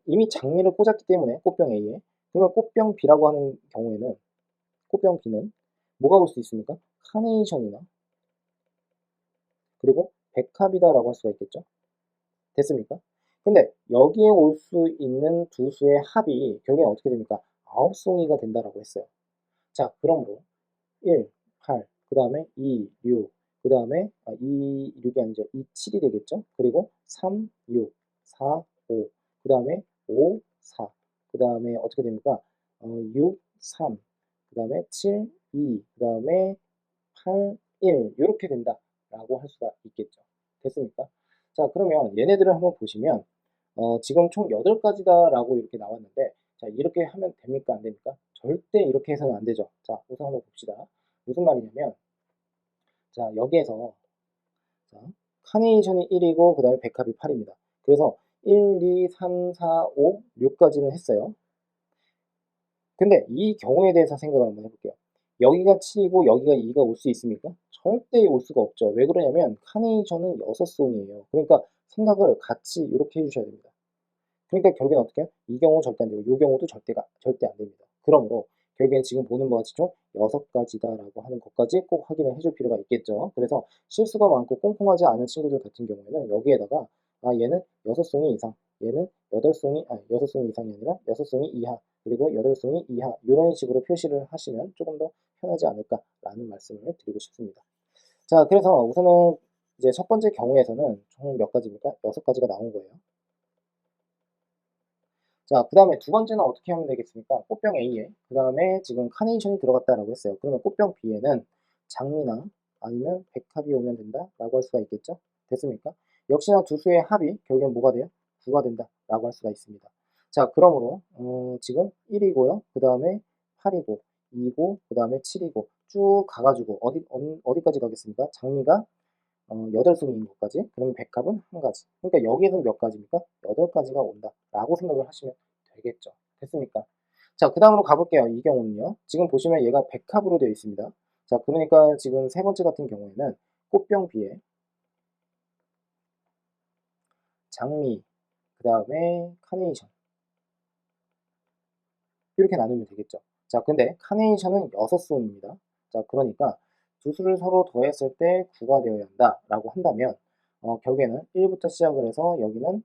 이미 장미를 꽂았기 때문에 꽃병 A에 그러면 꽃병 B라고 하는 경우에는 꽃병 B는 뭐가 올 수 있습니까? 카네이션이나 그리고 백합이다라고 할 수가 있겠죠. 됐습니까? 근데 여기에 올 수 있는 두 수의 합이 결국엔 어떻게 됩니까? 9송이가 된다라고 했어요. 자, 그러므로 1, 8, 그 다음에 2, 6, 그 다음에 2, 6이 아니죠. 2, 7이 되겠죠. 그리고 3, 6, 4, 5, 그 다음에 5, 4, 그 다음에 어떻게 됩니까? 6, 3, 그 다음에 7, 2, 그 다음에 8, 1 이렇게 된다라고 할 수가 있겠죠. 됐습니까? 자, 그러면 얘네들을 한번 보시면 지금 총 8가지다라고 이렇게 나왔는데 자, 이렇게 하면 됩니까? 안 됩니까? 절대 이렇게 해서는 안 되죠. 자, 우선 한번 봅시다. 무슨 말이냐면 자, 여기에서 자, 카네이션이 1이고 그 다음에 백합이 8입니다. 그래서 1, 2, 3, 4, 5, 6까지는 했어요. 근데 이 경우에 대해서 생각을 한번 해볼게요. 여기가 7이고 여기가 2가 올 수 있습니까? 절대 올 수가 없죠. 왜 그러냐면 카네이션은 6송이에요. 그러니까 생각을 같이 이렇게 해주셔야 됩니다. 그러니까 결국엔 어떻게 해요? 이 경우 절대 안 되고 이 경우도 절대 안 됩니다. 그러므로 결국엔 지금 보는 바와 같이 총 6가지다라고 하는 것까지 꼭 확인을 해줄 필요가 있겠죠. 그래서 실수가 많고 꼼꼼하지 않은 친구들 같은 경우에는 여기에다가 얘는 6송이 이상, 얘는 6송이 이상이 아니라 6송이 이하, 그리고 8송이 이하 이런 식으로 표시를 하시면 조금 더 편하지 않을까라는 말씀을 드리고 싶습니다. 자, 그래서 우선은 이제 첫 번째 경우에서는 총 몇 가지입니까? 6가지가 나온 거예요. 자, 그 다음에 두 번째는 어떻게 하면 되겠습니까? 꽃병 A에 그 다음에 지금 카네이션이 들어갔다라고 했어요. 그러면 꽃병 B에는 장미나 아니면 백합이 오면 된다라고 할 수가 있겠죠? 됐습니까? 역시나 두 수의 합이 결국엔 뭐가 돼요? 9가 된다라고 할 수가 있습니다. 자, 그러므로 지금 1이고요. 그 다음에 8이고 2고 그 다음에 7이고 쭉 가가지고 어디까지 가겠습니까? 장미가 8송이인 것까지. 그러면 백합은 한 가지. 그러니까 여기에서 몇 가지입니까? 8가지가 온다라고 생각을 하시면 되겠죠. 됐습니까? 자, 그 다음으로 가볼게요. 이 경우는요. 지금 보시면 얘가 백합으로 되어 있습니다. 자, 그러니까 지금 세 번째 같은 경우에는 꽃병 B에 장미, 그 다음에 카네이션 이렇게 나누면 되겠죠. 자, 근데 카네이션은 6송입니다. 자, 그러니까 두 수를 서로 더했을 때 9가 되어야 한다라고 한다면 결국에는 1부터 시작을 해서 여기는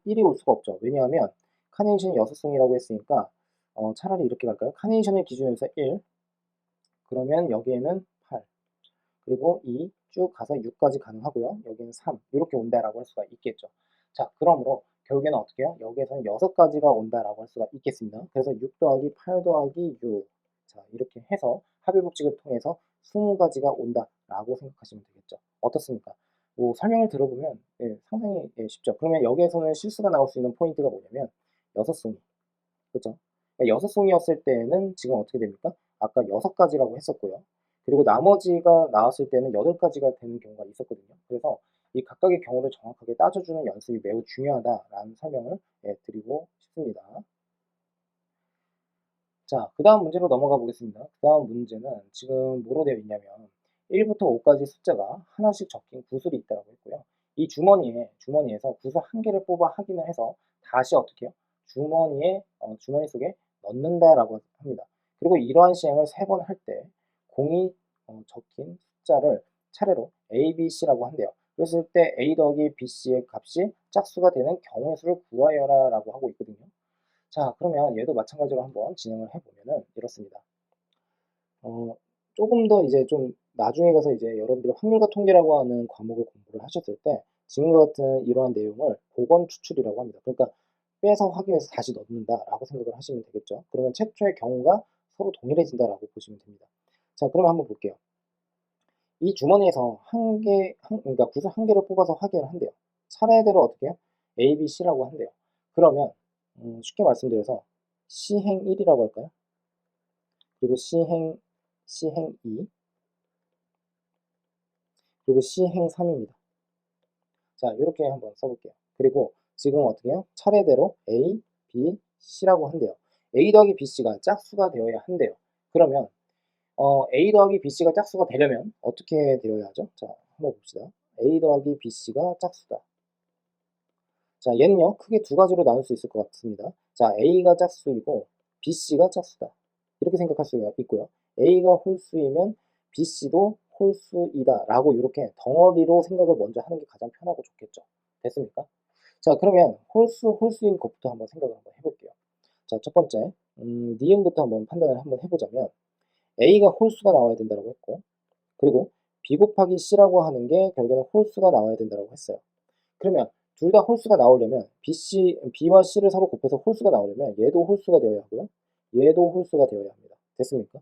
1이 올 수가 없죠. 왜냐하면 카네이션이 6송이라고 했으니까 차라리 이렇게 갈까요? 카네이션을 기준으로 해서 1, 그러면 여기에는 8, 그리고 2, 쭉 가서 6까지 가능하고요. 여기는 3 이렇게 온다라고 할 수가 있겠죠. 자, 그러므로 결국에는 어떻게 해요? 여기에서는 6가지가 온다라고 할 수가 있겠습니다. 그래서 6 더하기 8 더하기 6. 자, 이렇게 해서 합의 법칙을 통해서 20가지가 온다라고 생각하시면 되겠죠. 어떻습니까? 뭐 설명을 들어보면 상당히 쉽죠. 그러면 여기에서는 실수가 나올 수 있는 포인트가 뭐냐면 6송이. 그죠? 그러니까 6송이였을 때는 지금 어떻게 됩니까? 아까 6가지라고 했었고요. 그리고 나머지가 나왔을 때는 8가지가 되는 경우가 있었거든요. 그래서 이 각각의 경우를 정확하게 따져주는 연습이 매우 중요하다라는 설명을 드리고 싶습니다. 자, 그 다음 문제로 넘어가 보겠습니다. 그 다음 문제는 지금 뭐로 되어 있냐면 1부터 5까지 숫자가 하나씩 적힌 구슬이 있다고 했고요. 이 주머니에서 구슬 한 개를 뽑아 확인을 해서 다시 어떻게 해요? 주머니 속에 넣는다라고 합니다. 그리고 이러한 시행을 3번 할 때 공이 적힌 숫자를 차례로 A, B, C라고 한대요. 그랬을 때 A 더하기 B, C의 값이 짝수가 되는 경우의 수를 구하여라 라고 하고 있거든요. 자, 그러면 얘도 마찬가지로 한번 진행을 해보면은 이렇습니다. 조금 더 이제 좀 나중에 가서 이제 여러분들이 확률과 통계라고 하는 과목을 공부를 하셨을 때 지금과 같은 이러한 내용을 보건 추출이라고 합니다. 그러니까 빼서 확인해서 다시 넣는다라고 생각을 하시면 되겠죠. 그러면 최초의 경우가 서로 동일해진다라고 보시면 됩니다. 자, 그럼 한번 볼게요. 이 주머니에서 그러니까 구슬 한 개를 뽑아서 확인을 한대요. 차례대로 어떻게 해요? A, B, C라고 한대요. 그러면 쉽게 말씀드려서 시행 1이라고 할까요? 그리고 시행 2, 그리고 시행 3입니다. 자, 이렇게 한번 써볼게요. 그리고 지금 어떻게 해요? 차례대로 A, B, C라고 한대요. A 더하기 BC가 짝수가 되어야 한대요. 그러면 A 더하기 BC가 짝수가 되려면 어떻게 되어야 하죠? 자, 한번 봅시다. A 더하기 BC가 짝수다. 자, 얘는요, 크게 두 가지로 나눌 수 있을 것 같습니다. 자, A가 짝수이고 BC가 짝수다. 이렇게 생각할 수가 있고요. A가 홀수이면 BC도 홀수이다 라고 이렇게 덩어리로 생각을 먼저 하는 게 가장 편하고 좋겠죠. 됐습니까? 자, 그러면 홀수인 것부터 한번 생각을 한번 해볼게요. 자, 첫 번째, 니은부터 한번 판단을 한번 해보자면 A가 홀수가 나와야 된다고 했고, 그리고 B 곱하기 C라고 하는 게 결국에는 홀수가 나와야 된다고 했어요. 그러면 둘 다 홀수가 나오려면 B와 C를 서로 곱해서 홀수가 나오려면 얘도 홀수가 되어야 하고요. 얘도 홀수가 되어야 합니다. 됐습니까?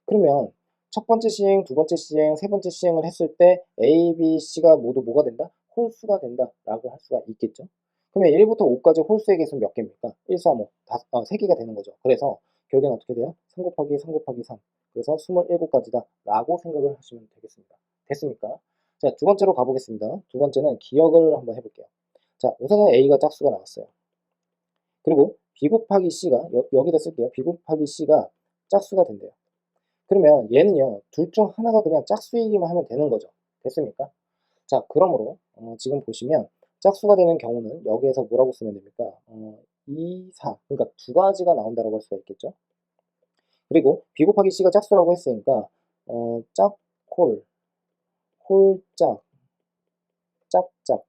그러면 첫 번째 시행, 두 번째 시행, 세 번째 시행을 했을 때 A, B, C가 모두 뭐가 된다? 홀수가 된다라고 할 수가 있겠죠. 그러면 1부터 5까지 홀수의 개수는 몇 개입니까? 1, 3, 5, 3개가 되는 거죠. 그래서 결국에는 어떻게 돼요? 3 곱하기 3 곱하기 3. 그래서 27가지다 라고 생각을 하시면 되겠습니다. 됐습니까? 자, 두 번째로 가보겠습니다. 두 번째는 기억을 한번 해볼게요. 자, 우선은 A가 짝수가 나왔어요. 그리고 B 곱하기 C가 여기다 쓸게요. B 곱하기 C가 짝수가 된대요. 그러면 얘는요, 둘 중 하나가 그냥 짝수이기만 하면 되는 거죠. 됐습니까? 자, 그러므로 지금 보시면 짝수가 되는 경우는 여기에서 뭐라고 쓰면 됩니까? 2, 4. 그러니까 두 가지가 나온다고 할 수가 있겠죠. 그리고 B 곱하기 C가 짝수라고 했으니까 짝홀, 홀짝, 짝짝.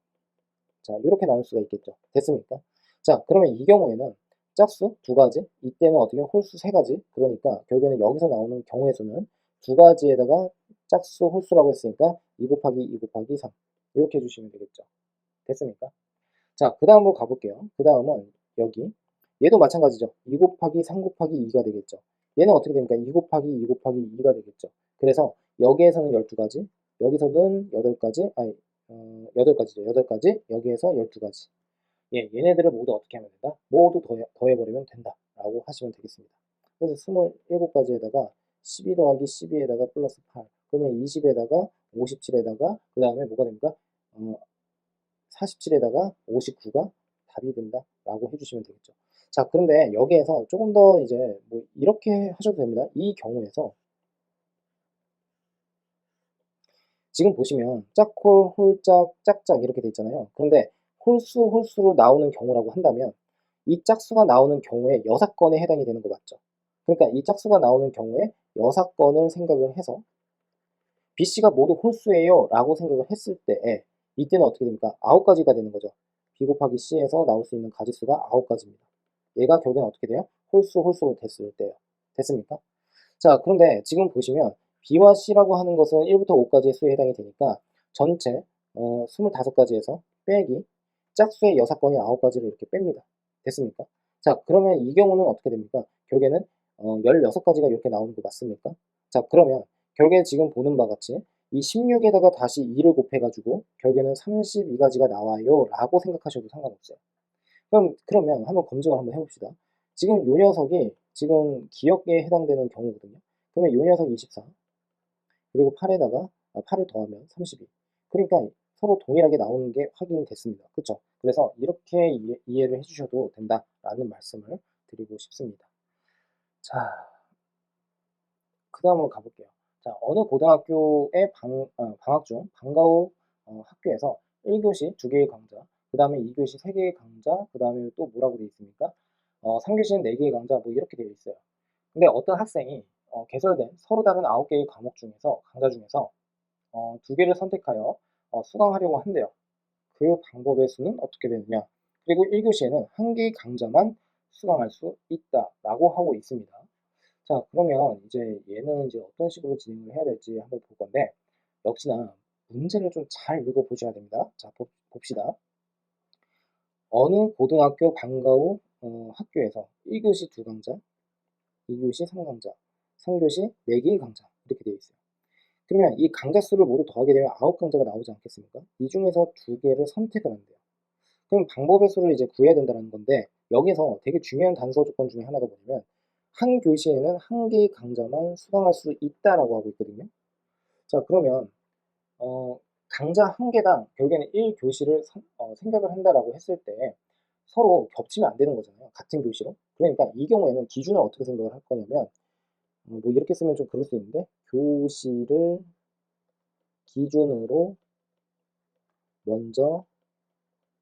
자, 이렇게 나눌 수가 있겠죠. 됐습니까? 자, 그러면 이 경우에는 짝수 두 가지, 이때는 어떻게 홀수 세 가지. 그러니까 결국에는 여기서 나오는 경우의 수는 두 가지에다가 짝수 홀수라고 했으니까 2 곱하기 2 곱하기 3 이렇게 해주시면 되겠죠. 됐습니까? 자, 그 다음으로 가볼게요. 그 다음은 여기 얘도 마찬가지죠. 2 곱하기 3 곱하기 2가 되겠죠. 얘는 어떻게 됩니까? 2 곱하기 2 곱하기 2가 되겠죠. 그래서 여기에서는 12가지, 여기서는 8가지, 아니 8가지죠. 8가지, 여기에서 12가지. 예, 얘네들을 모두 어떻게 하면 된다? 모두 더해버리면 된다. 라고 하시면 되겠습니다. 그래서 27가지에다가 12 더하기 12에다가 플러스 8. 그러면 20에다가 57에다가 그 다음에 뭐가 됩니까? 47에다가 59가 답이 된다. 라고 해주시면 되겠죠. 자, 그런데 여기에서 조금 더 이제 뭐 이렇게 하셔도 됩니다. 이 경우에서 지금 보시면 짝홀, 홀짝, 짝짝 이렇게 돼 있잖아요. 그런데 홀수로 나오는 경우라고 한다면 이 짝수가 나오는 경우에 6건에 해당이 되는 거 맞죠? 그러니까 이 짝수가 나오는 경우에 6건을 생각을 해서 BC가 모두 홀수예요 라고 생각을 했을 때 이때는 어떻게 됩니까? 9가지가 되는 거죠. B 곱하기 C에서 나올 수 있는 가지수가 9가지입니다. 얘가 결국엔 어떻게 돼요? 홀수로 됐을 때요. 됐습니까? 자, 그런데 지금 보시면 B와 C라고 하는 것은 1부터 5까지의 수에 해당이 되니까 전체 25가지에서 빼기 짝수의 6건이 9가지를 이렇게 뺍니다. 됐습니까? 자, 그러면 이 경우는 어떻게 됩니까? 결국에는 16가지가 이렇게 나오는 거 맞습니까? 자, 그러면 결국에 지금 보는 바와 같이 이 16에다가 다시 2를 곱해가지고 결국에는 32가지가 나와요 라고 생각하셔도 상관없어요. 그러면 한번 검증을 한번 해봅시다. 지금 요 녀석이 지금 기억에 해당되는 경우거든요. 그러면 요 녀석 24 그리고 8에다가 8을 더하면 32. 그러니까 서로 동일하게 나오는 게 확인이 됐습니다. 그쵸? 그래서 이렇게 이해를 해주셔도 된다라는 말씀을 드리고 싶습니다. 자, 그 다음으로 가볼게요. 자, 어느 고등학교의 방학 중 방과 후 학교에서 1교시 2개의 강좌, 그 다음에 2교시 3개의 강좌, 그 다음에 또 뭐라고 되어 있습니까? 3교시는 4개의 강좌, 뭐 이렇게 되어 있어요. 근데 어떤 학생이 개설된 서로 다른 9개의 과목 중에서, 강좌 중에서 2개를 선택하여 수강하려고 한대요. 그 방법의 수는 어떻게 되느냐? 그리고 1교시에는 1개의 강좌만 수강할 수 있다라고 하고 있습니다. 자, 그러면 이제 얘는 이제 어떤 식으로 진행을 해야 될지 한번 볼 건데, 역시나 문제를 좀 잘 읽어보셔야 됩니다. 자, 봅시다. 어느 고등학교 방과 후 학교에서 1교시 2강좌, 2교시 3강좌, 3교시 4개의 강좌 이렇게 되어 있어요. 그러면 이 강좌 수를 모두 더하게 되면 9강좌가 나오지 않겠습니까? 이 중에서 2개를 선택을 한대요. 그럼 방법의 수를 이제 구해야 된다는 건데, 여기서 되게 중요한 단서 조건 중에 하나가 뭐냐면 한 교시에는 1개의 강좌만 수강할 수 있다라고 하고 있거든요. 자, 그러면 강좌 1개당 결국에는 1교시를 생각을 한다라고 했을 때 서로 겹치면 안 되는 거잖아요. 같은 교시로. 그러니까 이 경우에는 기준을 어떻게 생각을 할 거냐면 뭐 이렇게 쓰면 좀 그럴 수 있는데, 교시를 기준으로 먼저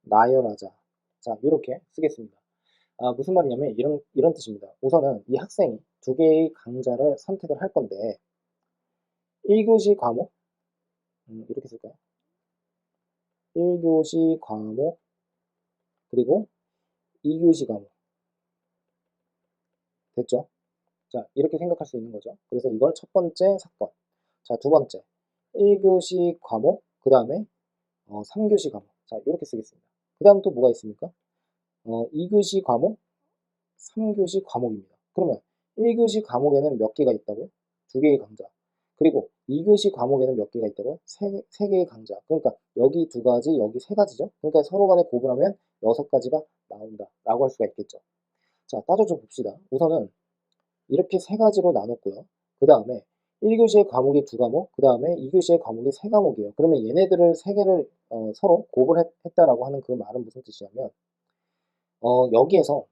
나열하자. 자, 이렇게 쓰겠습니다. 무슨 말이냐면 이런 뜻입니다. 우선은 이 학생이 2개의 강좌를 선택을 할 건데 1교시 과목 이렇게 쓸까요? 1교시 과목 그리고 2교시 과목 됐죠? 자, 이렇게 생각할 수 있는 거죠. 그래서 이걸 첫 번째 사건. 자, 두 번째 1교시 과목 그 다음에 3교시 과목. 자, 이렇게 쓰겠습니다. 그 다음 또 뭐가 있습니까? 2교시 과목 3교시 과목입니다. 그러면 1교시 과목에는 몇 개가 있다고요? 2개의 강좌. 그리고 2교시 과목에는 몇 개가 있다고요? 3개의 강좌. 그러니까 여기 2가지, 여기 3가지죠. 그러니까 서로 간에 곱을 하면 6가지가 나온다라고 할 수가 있겠죠. 자, 따져줘 봅시다. 우선은 이렇게 3가지로 나눴고요. 그 다음에 1교시의 과목이 2과목, 그 다음에 2교시의 과목이 3과목이에요. 그러면 얘네들을 3개를 서로 곱을 했다라고 하는 그 말은 무슨 뜻이냐면 여기에서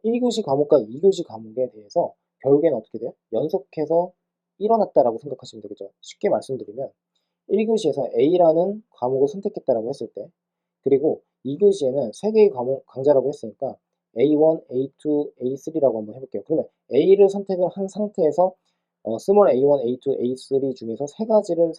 1교시 과목과 2교시 과목에 대해서 결국에는 어떻게 돼요? 연속해서 일어났다라고 생각하시면 되겠죠. 쉽게 말씀드리면 1교시에서 A라는 과목을 선택했다라고 했을 때, 그리고 2교시에는 3개의 과목 강좌라고 했으니까 A1, A2, A3라고 한번 해볼게요. 그러면 A를 선택을 한 상태에서 스몰 A1, A2, A3 중에서 3가지를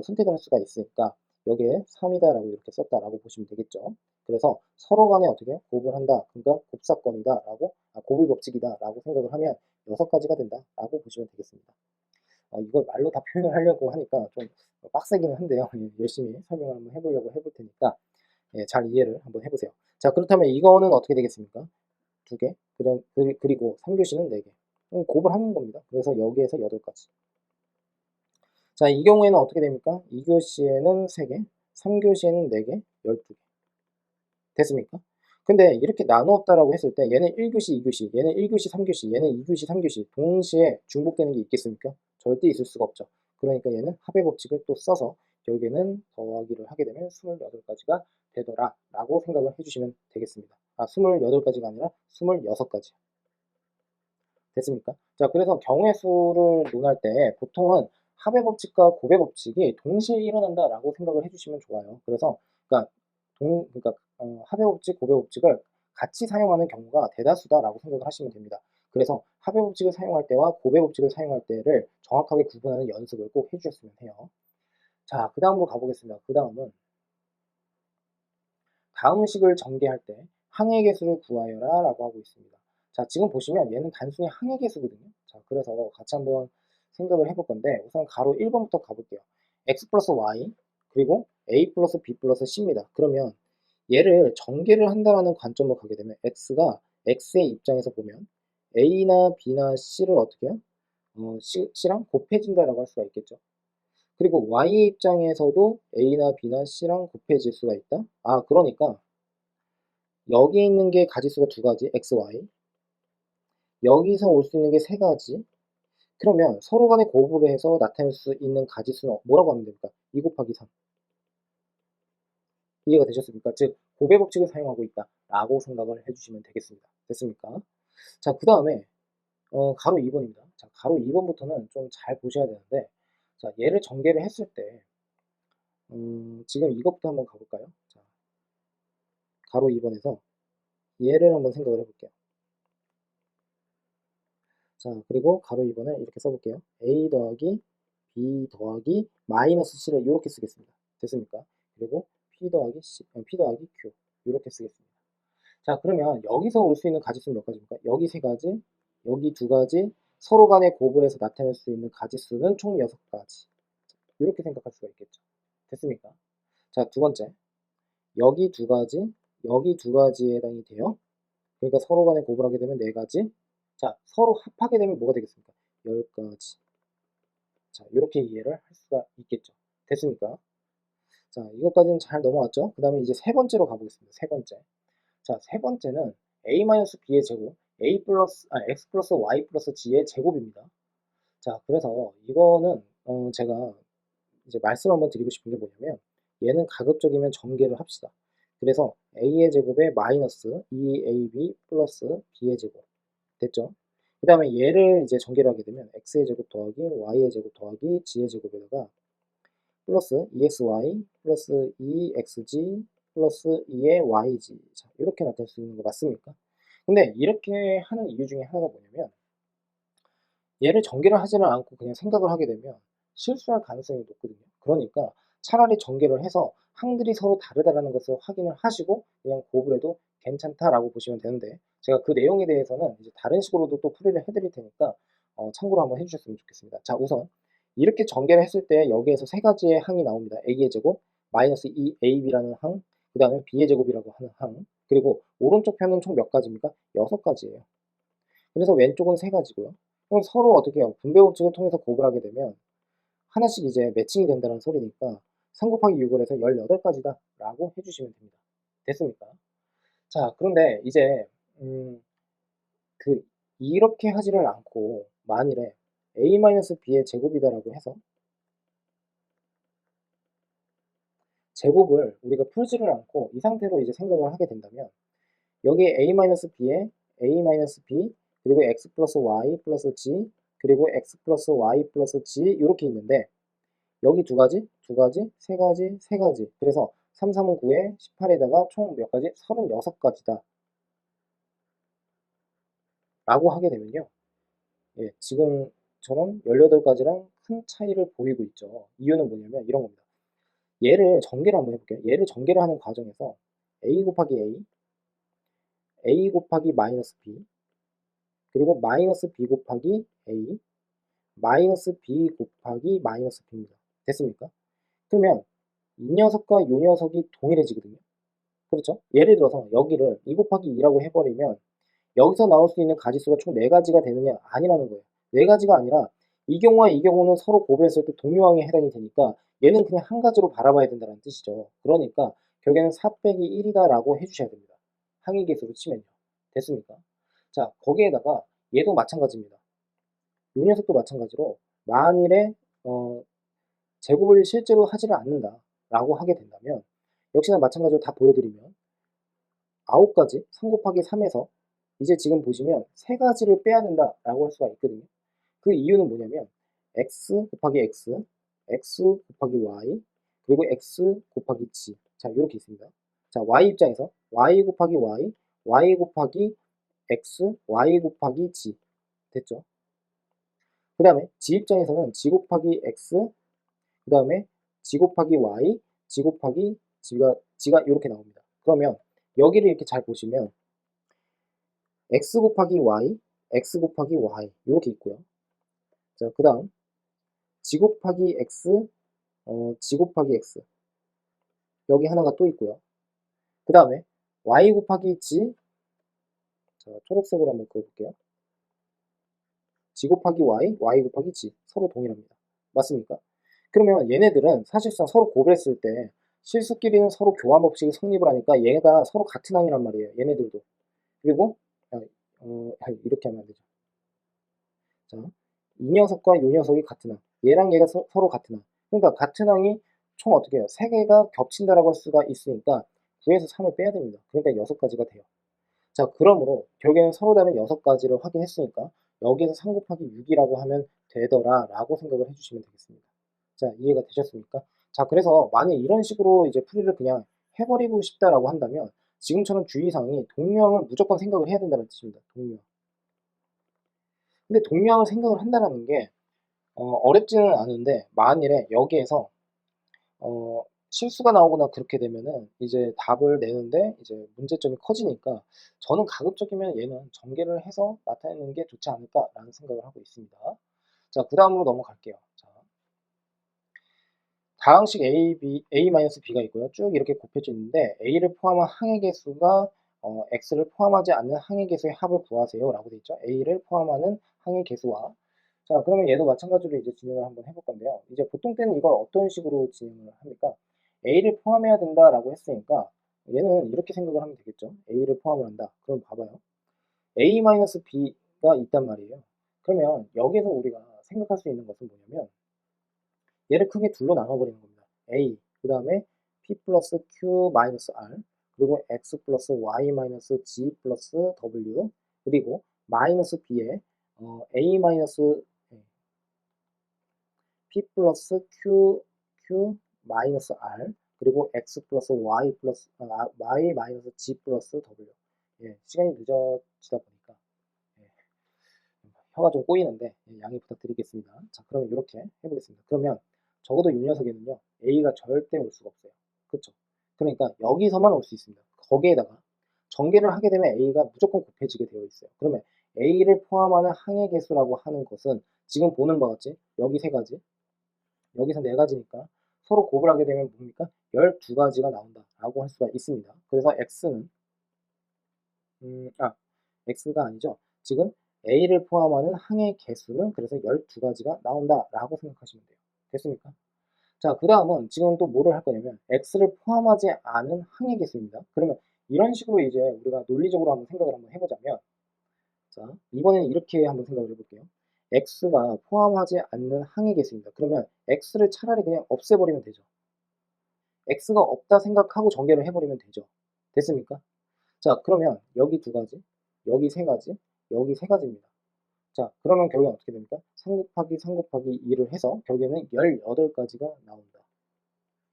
선택을 할 수가 있으니까 여기에 3이다라고 이렇게 썼다라고 보시면 되겠죠. 그래서 서로 간에 어떻게 곱을 한다. 그러니까 곱사건이다 라고 곱의 법칙이다 라고 생각을 하면 6가지가 된다 라고 보시면 되겠습니다. 이걸 말로 다 표현을 하려고 하니까 좀 빡세기는 한데요. 예, 열심히 설명을 한번 해보려고 해볼 테니까 예, 잘 이해를 한번 해보세요. 자, 그렇다면 이거는 어떻게 되겠습니까? 2개, 그리고 3교시는 4개. 곱을 하는 겁니다. 그래서 여기에서 8가지. 자, 이 경우에는 어떻게 됩니까? 2교시에는 3개, 3교시에는 4개, 12개. 됐습니까? 근데 이렇게 나누었다라고 했을 때 얘는 1교시, 2교시, 얘는 1교시, 3교시, 얘는 2교시, 3교시 동시에 중복되는 게 있겠습니까? 절대 있을 수가 없죠. 그러니까 얘는 합의 법칙을 또 써서 결국에는 더하기를 하게 되면 28가지가 되더라 라고 생각을 해주시면 되겠습니다. 28가지가 아니라 26가지. 됐습니까? 자, 그래서 경우의 수를 논할 때 보통은 합의 법칙과 곱의 법칙이 동시에 일어난다라고 생각을 해주시면 좋아요. 그래서 그러니까 합의 법칙, 곱의 법칙을 같이 사용하는 경우가 대다수다라고 생각을 하시면 됩니다. 그래서 합의 법칙을 사용할 때와 곱의 법칙을 사용할 때를 정확하게 구분하는 연습을 꼭 해주셨으면 해요. 자, 그 다음으로 가보겠습니다. 그 다음은 다음 식을 전개할 때 항의 개수를 구하여라 라고 하고 있습니다. 자, 지금 보시면 얘는 단순히 항의 개수거든요. 자, 그래서 같이 한번 생각을 해볼 건데 우선 가로 1번부터 가볼게요. x 플러스 y 그리고 a 플러스 b 플러스 c입니다. 그러면 얘를 전개를 한다라는 관점으로 가게 되면 x의 입장에서 보면 a나 b나 c를 어떻게 해요? c랑 곱해진다라고 할 수가 있겠죠. 그리고 y의 입장에서도 a나 b나 c랑 곱해질 수가 있다. 그러니까 여기 있는 게 가지수가 두 가지 x, y, 여기서 올 수 있는 게 세 가지. 그러면 서로 간에 곱을 해서 나타낼 수 있는 가지수는 뭐라고 하면 됩니까? 2 곱하기 3. 이해가 되셨습니까? 즉 곱의 법칙을 사용하고 있다 라고 생각을 해주시면 되겠습니다. 됐습니까? 자, 그 다음에 가로 2번입니다. 자, 가로 2번부터는 좀 잘 보셔야 되는데, 자, 얘를 전개를 했을 때 지금 이것부터 한번 가볼까요? 자, 가로 2번에서 얘를 한번 생각을 해볼게요. 자, 그리고 가로 2번을 이렇게 써볼게요. a 더하기 b 더하기 마이너스 c를 이렇게 쓰겠습니다. 됐습니까? 그리고 p 더하기 q 이렇게 쓰겠습니다. 자, 그러면 여기서 올 수 있는 가지수는 몇 가지입니까? 여기 세 가지, 여기 두 가지, 서로 간에 곱을 해서 나타낼 수 있는 가지수는 총 6가지. 이렇게 생각할 수가 있겠죠. 됐습니까? 자, 두 번째. 여기 두 가지, 여기 두 가지에 해당이 돼요. 그러니까 서로 간에 곱을 하게 되면 네 가지. 자, 서로 합하게 되면 뭐가 되겠습니까? 10가지. 자, 이렇게 이해를 할 수가 있겠죠. 됐습니까? 자, 이것까지는 잘 넘어왔죠? 그 다음에 이제 세 번째로 가보겠습니다. 세 번째. 자, 세 번째는 a-b의 제곱, x 플러스 y 플러스 g의 제곱입니다. 자, 그래서 이거는 제가 이제 말씀 한번 드리고 싶은 게 뭐냐면 얘는 가급적이면 전개를 합시다. 그래서 a의 제곱에 마이너스 2ab 플러스 b의 제곱 됐죠? 그 다음에 얘를 이제 전개를 하게 되면 x의 제곱 더하기 y의 제곱 더하기 g의 제곱에다가 플러스 2xy 플러스 2xg 플러스 2의 yg. 자, 이렇게 나타낼 수 있는 거 맞습니까? 근데 이렇게 하는 이유 중에 하나가 뭐냐면 얘를 전개를 하지는 않고 그냥 생각을 하게 되면 실수할 가능성이 높거든요. 그러니까 차라리 전개를 해서 항들이 서로 다르다라는 것을 확인을 하시고 그냥 곱을 해도 괜찮다라고 보시면 되는데 제가 그 내용에 대해서는 이제 다른 식으로도 또 풀이를 해드릴 테니까 참고로 한번 해주셨으면 좋겠습니다. 자, 우선 이렇게 전개를 했을 때 여기에서 세 가지의 항이 나옵니다. a의 제곱, 마이너스 2ab라는 항, 그 다음에 b의 제곱이라고 하는 항, 그리고 오른쪽 편은 총 몇 가지입니까? 6가지예요. 그래서 왼쪽은 세 가지고요. 그럼 서로 어떻게 해요? 분배 법칙을 통해서 곱을 하게 되면 하나씩 이제 매칭이 된다는 소리니까 3 곱하기 6을 해서 18가지다 라고 해주시면 됩니다. 됐습니까? 자, 그런데 이제 그 이렇게 하지를 않고 만일에 a-b의 제곱이다라고 해서 제곱을 우리가 풀지를 않고 이 상태로 이제 생각을 하게 된다면 여기에 a-b에 a-b 그리고 x 플러스 y 플러스 g 그리고 x 플러스 y 플러스 g 이렇게 있는데 여기 두 가지, 세 가지, 세 가지. 그래서 3, 3은 9에 18에다가 총 몇 가지? 36가지다. 라고 하게 되면요. 예, 지금처럼 18가지랑 큰 차이를 보이고 있죠. 이유는 뭐냐면 이런 겁니다. 얘를 전개를 한번 해볼게요. 얘를 전개를 하는 과정에서 a 곱하기 a 곱하기 마이너스 b, 그리고 마이너스 b 곱하기 a, 마이너스 b 곱하기 마이너스 b입니다. 됐습니까? 그러면 이 녀석과 이 녀석이 동일해지거든요. 그렇죠? 예를 들어서 여기를 2 곱하기 2라고 해버리면 여기서 나올 수 있는 가지수가 총 4가지가 되느냐? 아니라는 거예요. 4가지가 아니라 이 경우와 이 경우는 서로 곱했을 때 동료항에 해당이 되니까 얘는 그냥 한 가지로 바라봐야 된다는 뜻이죠. 그러니까 결국에는 4 빼기 1이다 라고 해주셔야 됩니다. 항의계수로 치면요. 됐습니까? 자, 거기에다가 얘도 마찬가지입니다. 이 녀석도 마찬가지로 만일에 제곱을 실제로 하지를 않는다 라고 하게 된다면 역시나 마찬가지로 다 보여드리면 9가지 3 곱하기 3에서 이제 지금 보시면 3가지를 빼야 된다라고 할 수가 있거든요. 그 이유는 뭐냐면 x 곱하기 x, x 곱하기 y, 그리고 x 곱하기 g. 자, 이렇게 있습니다. 자, y 입장에서 y 곱하기 y, y 곱하기 x, y 곱하기 g. 됐죠? 그 다음에 g 입장에서는 g 곱하기 x, 그 다음에 g 곱하기 y, g 곱하기 g가 이렇게 나옵니다. 그러면 여기를 이렇게 잘 보시면 x 곱하기 y, x 곱하기 y 이렇게 있고요. 자, 그 다음 g 곱하기 x, g 곱하기 x. 여기 하나가 또 있고요. 그 다음에 y 곱하기 g. 자, 초록색으로 한번 그어볼게요. g 곱하기 y, y 곱하기 g. 서로 동일합니다. 맞습니까? 그러면 얘네들은 사실상 서로 곱했을 때 실수끼리는 서로 교환 법칙이 성립을 하니까 얘가 서로 같은 항이란 말이에요. 얘네들도. 그리고 이렇게 하면 안 되죠. 자, 이 녀석과 이 녀석이 같은 항. 얘랑 얘가 서로 같은 항. 그러니까 같은 항이 총 어떻게 해요? 3개가 겹친다라고 할 수가 있으니까 9에서 3을 빼야 됩니다. 그러니까 6가지가 돼요. 자, 그러므로 결국에는 서로 다른 6가지를 확인했으니까 여기에서 3 곱하기 6이라고 하면 되더라 라고 생각을 해주시면 되겠습니다. 자, 이해가 되셨습니까? 자, 그래서 만약 이런 식으로 이제 풀이를 그냥 해버리고 싶다라고 한다면 지금처럼 주의사항이 동명을 무조건 생각을 해야 된다는 뜻입니다. 동명. 근데 동명을 생각을 한다는 게 어렵지는 않은데 만일에 여기에서 실수가 나오거나 그렇게 되면은 이제 답을 내는데 이제 문제점이 커지니까 저는 가급적이면 얘는 전개를 해서 나타내는 게 좋지 않을까라는 생각을 하고 있습니다. 자, 그 다음으로 넘어갈게요. 자, 다항식 A-B가 있고요. 쭉 이렇게 곱해져 있는데 A를 포함한 항의 개수가 X를 포함하지 않는 항의 개수의 합을 구하세요 라고 되어 있죠. A를 포함하는 항의 개수와 자, 그러면 얘도 마찬가지로 이제 진행을 한번 해볼 건데요. 이제 보통 때는 이걸 어떤 식으로 진행을 합니까? A를 포함해야 된다라고 했으니까 얘는 이렇게 생각을 하면 되겠죠. A를 포함을 한다. 그럼 봐봐요. A-B가 있단 말이에요. 그러면 여기서 우리가 생각할 수 있는 것은 뭐냐면 얘를 크게 둘로 나눠버리는 겁니다. A, 그 다음에 P 플러스 Q 마이너스 R, 그리고 X 플러스 Y 마이너스 G 플러스 W, 그리고 마이너스 B에 A 마이너스 P 플러스 Q 마이너스 R, 그리고 X 플러스 Y 플러스 Y 마이너스 G 플러스 W. 예, 시간이 늦어지다 보니까 예, 혀가 좀 꼬이는데 예, 양해 부탁드리겠습니다. 자, 그러면 이렇게 해보겠습니다. 그러면 적어도 이 녀석에는요 A가 절대 올 수가 없어요. 그렇죠? 그러니까 여기서만 올 수 있습니다. 거기에다가 전개를 하게 되면 A가 무조건 곱해지게 되어 있어요. 그러면 A를 포함하는 항의 개수라고 하는 것은 지금 보는 바와 같이 여기 3가지, 여기서 4가지니까 서로 곱을 하게 되면 뭡니까? 12가지가 나온다라고 할 수가 있습니다. 그래서 X는 X가 아니죠. 지금 A를 포함하는 항의 개수는 그래서 12가지가 나온다라고 생각하시면 돼요. 됐습니까? 자, 그 다음은 지금 또 뭐를 할 거냐면 X를 포함하지 않은 항의 개수입니다. 그러면 이런 식으로 이제 우리가 논리적으로 한번 생각을 한번 해보자면 자, 이번에는 이렇게 한번 생각을 해볼게요. X가 포함하지 않는 항의 개수입니다. 그러면 X를 차라리 그냥 없애버리면 되죠. X가 없다 생각하고 전개를 해버리면 되죠. 됐습니까? 자, 그러면 여기 2가지, 여기 3가지, 여기 3가지입니다. 자, 그러면 결국엔 어떻게 됩니까? 3 곱하기 3 곱하기 2를 해서 결국에는 18가지가 나온다.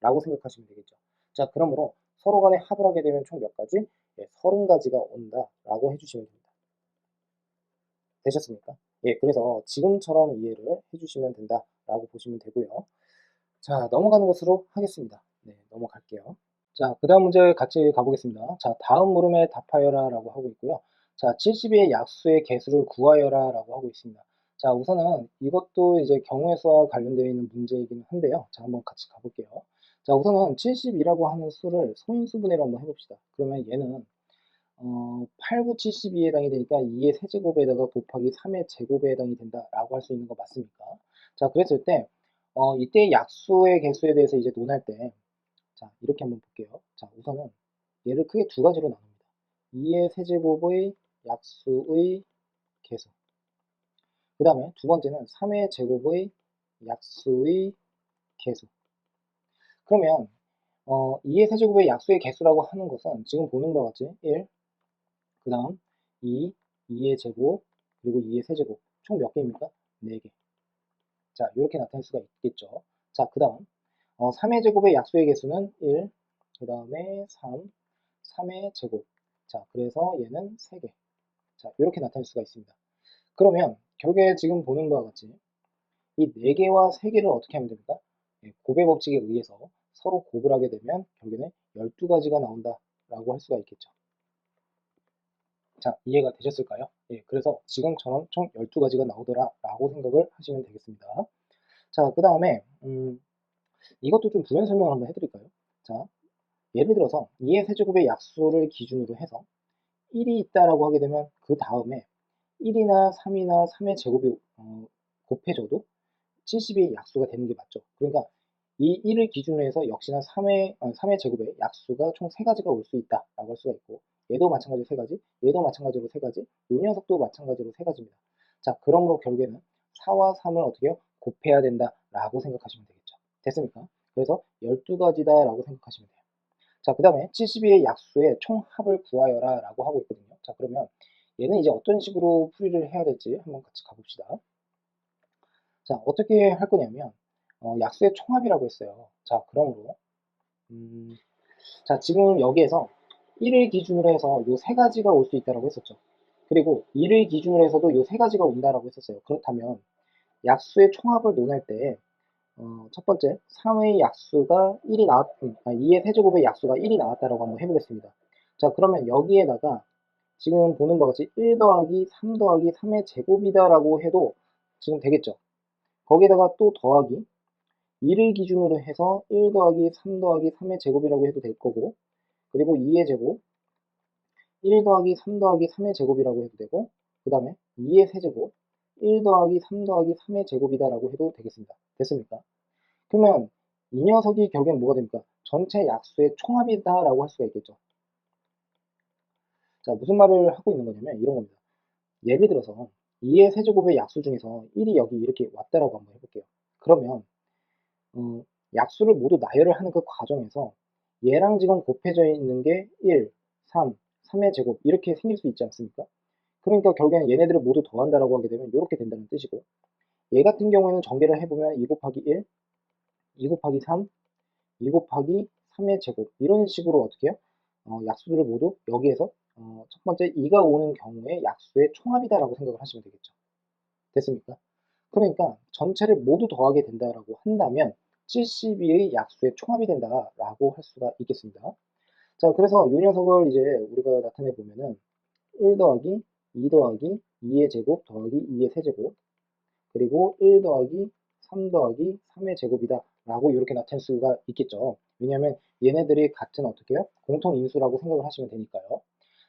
라고 생각하시면 되겠죠. 자, 그러므로 서로 간에 합을 하게 되면 총 몇 가지? 예, 30가지가 온다. 라고 해주시면 됩니다. 되셨습니까? 예, 그래서 지금처럼 이해를 해주시면 된다. 라고 보시면 되고요. 자, 넘어가는 것으로 하겠습니다. 네, 넘어갈게요. 자, 그 다음 문제 같이 가보겠습니다. 자, 다음 물음에 답하여라 라고 하고 있고요. 자, 70의 약수의 개수를 구하여라 라고 하고 있습니다. 자, 우선은 이것도 이제 경우의 수와 관련되어 있는 문제이긴 한데요. 자, 한번 같이 가볼게요. 자, 우선은 70이라고 하는 수를 소인수분해로 한번 해봅시다. 그러면 얘는 8, 9, 72에 해당이 되니까 2의 세제곱에다가 곱하기 3의 제곱에 해당이 된다라고 할 수 있는 거 맞습니까? 자, 그랬을 때 이때 약수의 개수에 대해서 이제 논할 때 자, 이렇게 한번 볼게요. 자, 우선은 얘를 크게 2가지로 나눕니다. 2의 세제곱의 약수의 개수. 그 다음에 두 번째는 3의 제곱의 약수의 개수. 그러면 2의 세제곱의 약수의 개수라고 하는 것은 지금 보는 것 같이 1, 그 다음 2, 2의 제곱, 그리고 2의 세제곱. 총 몇 개입니까? 4개. 자, 이렇게 나타낼 수가 있겠죠. 자, 그 다음 3의 제곱의 약수의 개수는 1, 그 다음에 3, 3의 제곱. 자, 그래서 얘는 3개. 자, 이렇게 나타낼 수가 있습니다. 그러면 결국에 지금 보는 바와 같이 이 4개와 3개를 어떻게 하면 됩니까? 곱의 법칙에 의해서 서로 곱을 하게 되면 결국에는 12가지가 나온다라고 할 수가 있겠죠. 자, 이해가 되셨을까요? 예, 그래서 지금처럼 총 12가지가 나오더라 라고 생각을 하시면 되겠습니다. 자, 그 다음에 이것도 좀 부연 설명을 한번 해드릴까요? 자, 예를 들어서 2의 세제곱의 약수를 기준으로 해서 1이 있다라고 하게 되면 그 다음에 1이나 3이나 3의 제곱이 곱해져도 70의 약수가 되는 게 맞죠. 그러니까 이 1을 기준으로 해서 역시나 3의 제곱의 약수가 총 3가지가 올 수 있다라고 할 수가 있고, 얘도 마찬가지로 3가지, 얘도 마찬가지로 3가지, 요 녀석도 마찬가지로 3가지입니다. 자, 그러므로 결국에는 4와 3을 어떻게 해요? 곱해야 된다라고 생각하시면 되겠죠. 됐습니까? 그래서 12가지다라고 생각하시면 돼요. 자, 그 다음에 72의 약수의 총합을 구하여라 라고 하고 있거든요. 자, 그러면 얘는 이제 어떤 식으로 풀이를 해야 될지 한번 같이 가봅시다. 자, 어떻게 할 거냐면 약수의 총합이라고 했어요. 자, 그러므로 자, 지금 여기에서 1을 기준으로 해서 요 3가지가 올 수 있다고 했었죠. 그리고 2를 기준으로 해서도 요 3가지가 온다라고 했었어요. 그렇다면 약수의 총합을 논할 때 첫 번째 3의 약수가 1이 2의 세제곱의 약수가 1이 나왔다라고 한번 해보겠습니다. 자, 그러면 여기에다가 지금 보는 것 같이 1 더하기 3 더하기 3의 제곱이다라고 해도 지금 되겠죠. 거기에다가 또 더하기 2를 기준으로 해서 1 더하기 3 더하기 3의 제곱이라고 해도 될 거고, 그리고 2의 제곱 1 더하기 3 더하기 3의 제곱이라고 해도 되고, 그 다음에 2의 세제곱 1 더하기 3 더하기 3의 제곱이다라고 해도 되겠습니다. 됐습니까? 그러면 이 녀석이 결국엔 뭐가 됩니까? 전체 약수의 총합이다라고 할 수가 있겠죠. 자, 무슨 말을 하고 있는 거냐면 이런 겁니다. 예를 들어서 2의 세제곱의 약수 중에서 1이 여기 이렇게 왔다라고 한번 해볼게요. 그러면 약수를 모두 나열을 하는 그 과정에서 얘랑 지금 곱해져 있는 게 1, 3, 3의 제곱 이렇게 생길 수 있지 않습니까? 그러니까 결국에는 얘네들을 모두 더한다라고 하게 되면 이렇게 된다는 뜻이고, 얘 같은 경우에는 전개를 해보면 2 곱하기 1, 2 곱하기 3, 2 곱하기 3의 제곱 이런 식으로 어떻게 해요? 약수들을 모두 여기에서 첫 번째 2가 오는 경우에 약수의 총합이다라고 생각을 하시면 되겠죠. 됐습니까? 그러니까 전체를 모두 더하게 된다라고 한다면 72의 약수의 총합이 된다라고 할 수가 있겠습니다. 자, 그래서 이 녀석을 이제 우리가 나타내 보면은 1 더하기 2 더하기 2의 제곱 더하기 2의 세제곱, 그리고 1 더하기 3 더하기 3의 제곱이다 라고 이렇게 나타낼 수가 있겠죠. 왜냐하면 얘네들이 같은 어떻게 해요? 공통 인수라고 생각을 하시면 되니까요.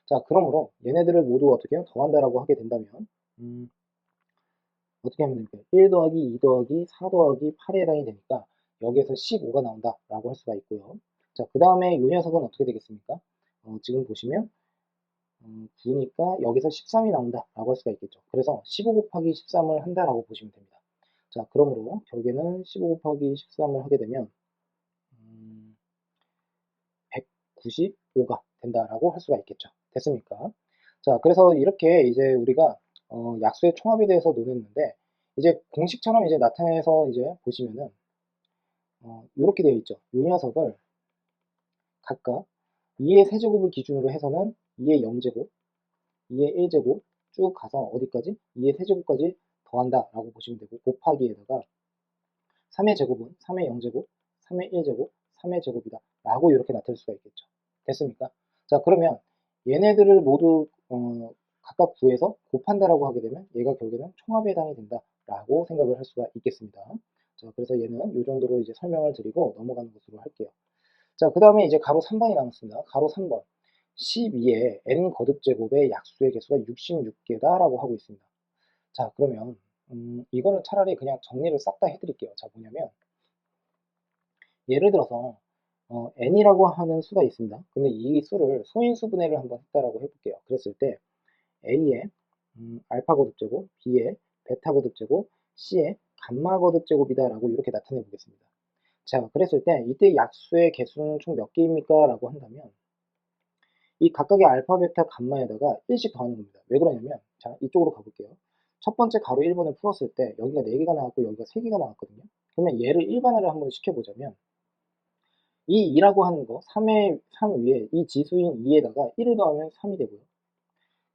자, 그러므로 얘네들을 모두 어떻게 해요? 더한다라고 하게 된다면 어떻게 하면 됩니까? 1 더하기 2 더하기 4 더하기 8에 해당이 되니까 여기에서 15가 나온다 라고 할 수가 있고요. 자, 그 다음에 이 녀석은 어떻게 되겠습니까? 지금 보시면 9니까 여기서 13이 나온다 라고 할 수가 있겠죠. 그래서 15 곱하기 13을 한다라고 보시면 됩니다. 자, 그러므로 결국에는 15 곱하기 13을 하게 되면 195가 된다라고 할 수가 있겠죠. 됐습니까? 자, 그래서 이렇게 이제 우리가 약수의 총합에 대해서 논했는데, 이제 공식처럼 이제 나타내서 이제 보시면은 이렇게 되어 있죠. 이 녀석을 각각 2의 세제곱을 기준으로 해서는 2의 0제곱, 2의 1제곱 쭉 가서 어디까지? 2의 세제곱까지 더한다라고 보시면 되고, 곱하기에다가 3의 제곱은 3의 0제곱, 3의 1제곱, 3의 제곱이다 라고 이렇게 나타낼 수가 있겠죠. 됐습니까? 자, 그러면 얘네들을 모두 각각 구해서 곱한다라고 하게 되면 얘가 결국에는 총합에 해당이 된다라고 생각을 할 수가 있겠습니다. 자, 그래서 얘는 이 정도로 이제 설명을 드리고 넘어가는 것으로 할게요. 자, 그 다음에 이제 가로 3번이 남았습니다. 가로 3번 12에 n 거듭제곱의 약수의 개수가 66개다라고 하고 있습니다. 자, 그러면 이거는 차라리 그냥 정리를 싹 다 해드릴게요. 자, 뭐냐면 예를 들어서 n이라고 하는 수가 있습니다. 근데 이 수를 소인수 분해를 한번 했다라고 해볼게요. 그랬을 때 a의 알파 거듭제곱, b의 베타 거듭제곱, c의 감마 거듭제곱이다 라고 이렇게 나타내 보겠습니다. 자, 그랬을 때 이때 약수의 개수는 총 몇 개입니까? 라고 한다면 이 각각의 알파, 베타, 감마에다가 1씩 더하는 겁니다. 왜 그러냐면 자, 이쪽으로 가볼게요. 첫 번째 가로 1번을 풀었을 때 여기가 4개가 나왔고 여기가 3개가 나왔거든요. 그러면 얘를 일반화를 한번 시켜보자면 이 2라고 하는 거 3의 3 위에 이 지수인 2에다가 1을 더하면 3이 되고요.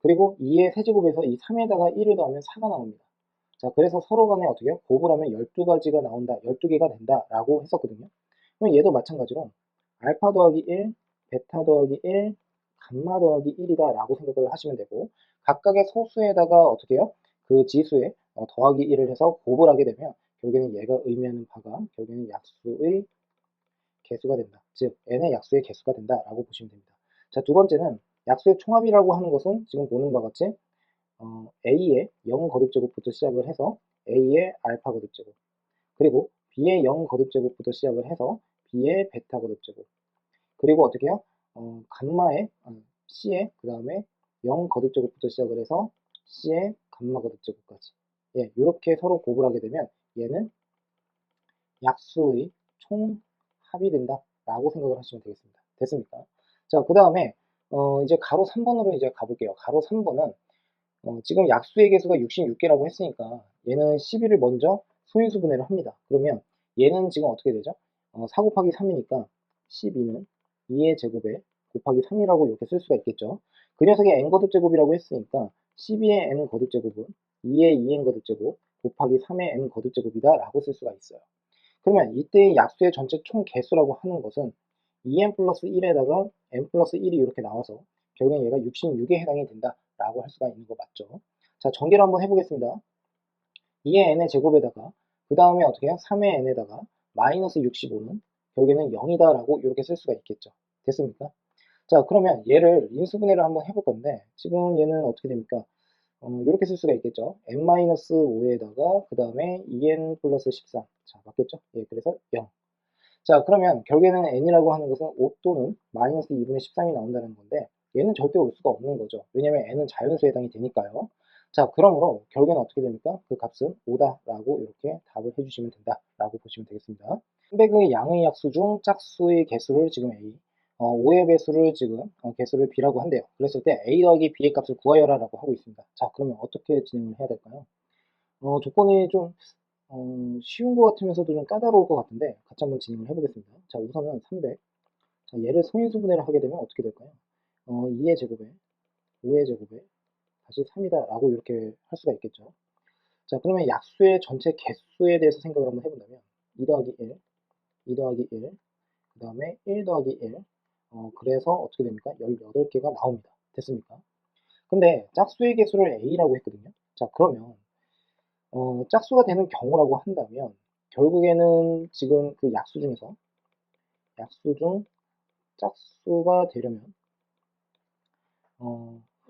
그리고 2의 세제곱에서 이 3에다가 1을 더하면 4가 나옵니다. 자, 그래서 서로 간에 어떻게 해요? 곱을 하면 12가지가 나온다, 12개가 된다 라고 했었거든요. 그럼 얘도 마찬가지로 알파 더하기 1, 베타 더하기 1, 감마 더하기 1이다 라고 생각을 하시면 되고, 각각의 소수에다가 어떻게 해요? 그 지수에 더하기 1을 해서 곱을 하게 되면 결국에는 얘가 의미하는 바가 결국에는 약수의 개수가 된다. 즉 n의 약수의 개수가 된다라고 보시면 됩니다. 자, 두 번째는 약수의 총합이라고 하는 것은 지금 보는 바와 같이 A의 0 거듭제곱부터 시작을 해서 A의 알파 거듭제곱, 그리고 B의 0 거듭제곱부터 시작을 해서 B의 베타 거듭제곱, 그리고 어떻게 해요? 감마의 C의 그 다음에 0 거듭제곱부터 시작을 해서 C의 감마 거듭제곱까지. 예, 이렇게 서로 곱을 하게 되면 얘는 약수의 총합이 된다라고 생각을 하시면 되겠습니다. 됐습니까? 자, 그 다음에 이제 가로 3번으로 이제 가볼게요. 가로 3번은 지금 약수의 개수가 66개라고 했으니까 얘는 12를 먼저 소인수 분해를 합니다. 그러면 얘는 지금 어떻게 되죠? 4 곱하기 3이니까 12는 2의 제곱에 곱하기 3이라고 이렇게 쓸 수가 있겠죠. 그 녀석이 n 거듭제곱이라고 했으니까 12의 n 거듭제곱은 2의 2n 거듭제곱 곱하기 3의 n 거듭제곱이다 라고 쓸 수가 있어요. 그러면 이때의 약수의 전체 총 개수라고 하는 것은 2n 플러스 1에다가 n 플러스 1이 이렇게 나와서 결국엔 얘가 66에 해당이 된다라고 할 수가 있는 거 맞죠? 자, 전개를 한번 해보겠습니다. 2의 n의 제곱에다가 그 다음에 어떻게 해요? 3의 n에다가 마이너스 65는 결국에는 0이다라고 이렇게 쓸 수가 있겠죠. 됐습니까? 자, 그러면 얘를 인수분해를 한번 해볼 건데 지금 얘는 어떻게 됩니까? 이렇게 쓸 수가 있겠죠. n-5에다가 그 다음에 2n 플러스 13. 자, 맞겠죠? 예, 그래서 0. 자, 그러면 결국에는 n이라고 하는 것은 5 또는 마이너스 2분의 13이 나온다는 건데 얘는 절대 올 수가 없는 거죠. 왜냐면 n은 자연수에 해당이 되니까요. 자, 그러므로 결국에는 어떻게 됩니까? 그 값은 5다라고 이렇게 답을 해주시면 된다라고 보시면 되겠습니다. 300의 양의 약수 중 짝수의 개수를 지금 A, 5의 배수를 지금 개수를 B라고 한대요. 그랬을 때 A 더하기 B의 값을 구하여라 라고 하고 있습니다. 자, 그러면 어떻게 진행을 해야 될까요? 조건이 좀 쉬운 것 같으면서도 좀 까다로울 것 같은데 같이 한번 진행을 해보겠습니다. 자, 우선은 300. 자, 얘를 소인수 분해를 하게 되면 어떻게 될까요? 2의 제곱에 5의 제곱에 다시 3이다 라고 이렇게 할 수가 있겠죠. 자, 그러면 약수의 전체 개수에 대해서 생각을 한번 해본다면 2 더하기 1, 2 더하기 1, 그 다음에 1 더하기 1. 그래서 어떻게 됩니까? 18개가 나옵니다. 됐습니까? 근데 짝수의 개수를 A라고 했거든요. 자, 그러면 짝수가 되는 경우라고 한다면 결국에는 지금 그 약수 중에서 약수 중 짝수가 되려면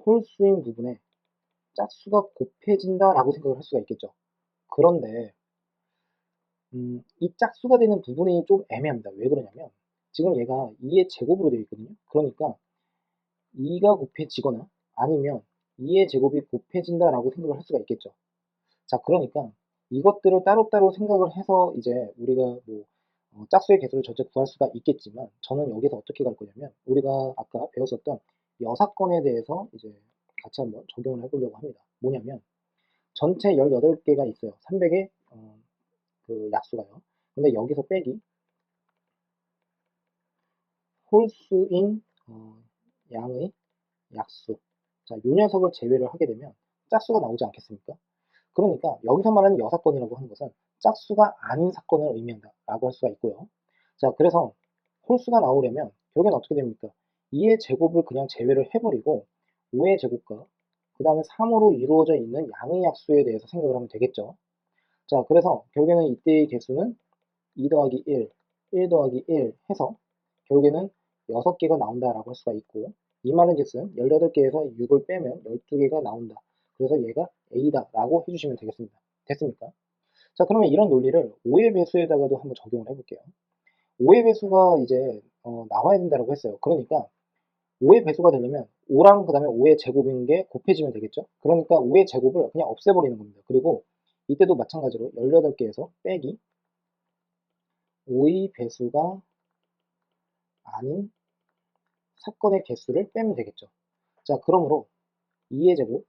홀수인 부분에 짝수가 곱해진다라고 생각을 할 수가 있겠죠. 그런데 이 짝수가 되는 부분이 좀 애매합니다. 왜 그러냐면 지금 얘가 2의 제곱으로 되어 있거든요. 그러니까 2가 곱해지거나 아니면 2의 제곱이 곱해진다라고 생각을 할 수가 있겠죠. 자, 그러니까 이것들을 따로따로 생각을 해서 이제 우리가 뭐 짝수의 개수를 전체 구할 수가 있겠지만 저는 여기서 어떻게 갈 거냐면 우리가 아까 배웠었던 여사건에 대해서 이제 같이 한번 적용을 해보려고 합니다. 뭐냐면 전체 18개가 있어요. 300의 그 약수가요. 근데 여기서 빼기 홀수인 양의 약수. 자, 요 녀석을 제외를 하게 되면 짝수가 나오지 않겠습니까? 그러니까 여기서 말하는 여사건이라고 하는 것은 짝수가 아닌 사건을 의미한다라고 할 수가 있고요. 자, 그래서 홀수가 나오려면 결국엔 어떻게 됩니까? 2의 제곱을 그냥 제외를 해버리고 5의 제곱과 그 다음에 3으로 이루어져 있는 양의 약수에 대해서 생각을 하면 되겠죠. 자, 그래서 결국에는 이때의 개수는 2 더하기 1, 1 더하기 1 해서 결국에는 6개가 나온다라고 할 수가 있고 이 말은 즉슨 18개에서 6을 빼면 12개가 나온다. 그래서 얘가 A다 라고 해주시면 되겠습니다. 됐습니까? 자, 그러면 이런 논리를 5의 배수에다가도 한번 적용을 해볼게요. 5의 배수가 이제 나와야 된다고 했어요. 그러니까 5의 배수가 되려면 5랑 그 다음에 5의 제곱인 게 곱해지면 되겠죠. 그러니까 5의 제곱을 그냥 없애버리는 겁니다. 그리고 이때도 마찬가지로 18개에서 빼기 5의 배수가 아닌 사건의 개수를 빼면 되겠죠. 자, 그러므로 2의 제곱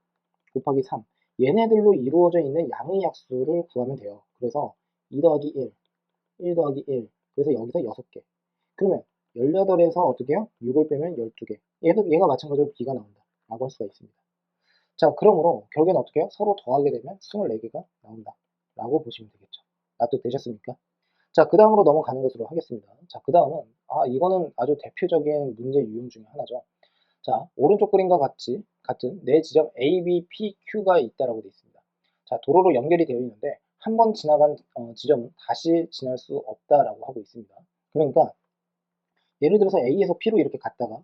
곱하기 3 얘네들로 이루어져 있는 양의 약수를 구하면 돼요. 그래서 2 더하기 1, 1 더하기 1 그래서 여기서 6개 그러면 18에서 어떻게 해요? 6을 빼면 12개 얘가 마찬가지로 B가 나온다 라고 할 수가 있습니다. 자, 그러므로 결국에는 어떻게 해요? 서로 더하게 되면 24개가 나온다 라고 보시면 되겠죠. 납득되셨습니까? 자, 그 다음으로 넘어가는 것으로 하겠습니다. 자, 그 다음은 이거는 아주 대표적인 문제 유형 중에 하나죠. 자, 오른쪽 그림과 같은 네 지점 A, B, P, Q가 있다라고 되어 있습니다. 자, 도로로 연결이 되어 있는데 한 번 지나간 지점은 다시 지날 수 없다라고 하고 있습니다. 그러니까 예를 들어서 A에서 P로 이렇게 갔다가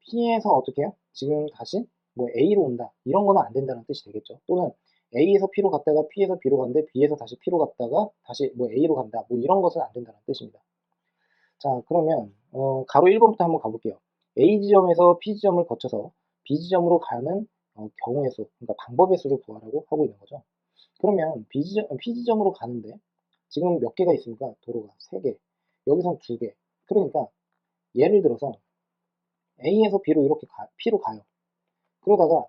P에서 어떻게 해요? 지금 다시 뭐 A로 온다. 이런 거는 안 된다는 뜻이 되겠죠. 또는 A에서 P로 갔다가 P에서 B로 갔는데 B에서 다시 P로 갔다가 다시 뭐 A로 간다. 뭐 이런 것은 안 된다는 뜻입니다. 자, 그러면 가로 1번부터 한번 가볼게요. A 지점에서 P 지점을 거쳐서 B 지점으로 가는 경우의 수, 그러니까 방법의 수를 구하라고 하고 있는 거죠. 그러면 P 지점으로 가는데 지금 몇 개가 있습니까? 도로가 3개, 여기선 2개. 그러니까 예를 들어서 A에서 B로 이렇게 P로 가요. 그러다가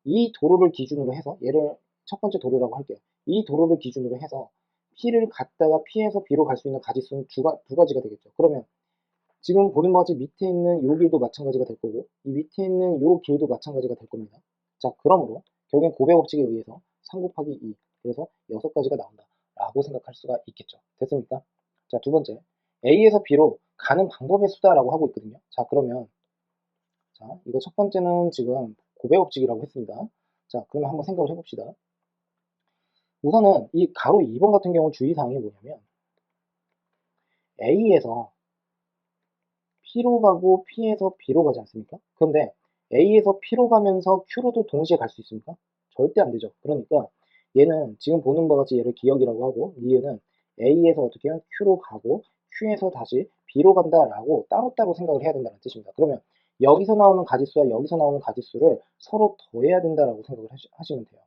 이 도로를 기준으로 해서 얘를 첫 번째 도로라고 할게요. 이 도로를 기준으로 해서 P를 갔다가 P에서 B로 갈 수 있는 가지수는 두 가지가 되겠죠. 그러면 지금 보는 바와 같이 밑에 있는 요 길도 마찬가지가 될 거고 이 밑에 있는 요 길도 마찬가지가 될 겁니다. 자, 그러므로 결국엔 고배 법칙에 의해서 3 곱하기 2 그래서 6가지가 나온다 라고 생각할 수가 있겠죠. 됐습니까? 자, 두 번째 A에서 B로 가는 방법의 수다라고 하고 있거든요. 자, 그러면 자, 이거 첫 번째는 지금 고배 법칙이라고 했습니다. 자, 그러면 한번 생각을 해봅시다. 우선은 이 가로 2번 같은 경우 주의사항이 뭐냐면 A에서 P로 가고 P에서 B로 가지 않습니까? 그런데 A에서 P로 가면서 Q로도 동시에 갈 수 있습니까? 절대 안 되죠. 그러니까 얘는 지금 보는 바와 같이 얘를 기억이라고 하고 니은은 A에서 어떻게 해요? Q로 가고 Q에서 다시 B로 간다라고 따로따로 생각을 해야 된다는 뜻입니다. 그러면 여기서 나오는 가지수와 여기서 나오는 가지수를 서로 더해야 된다라고 생각을 하시면 돼요.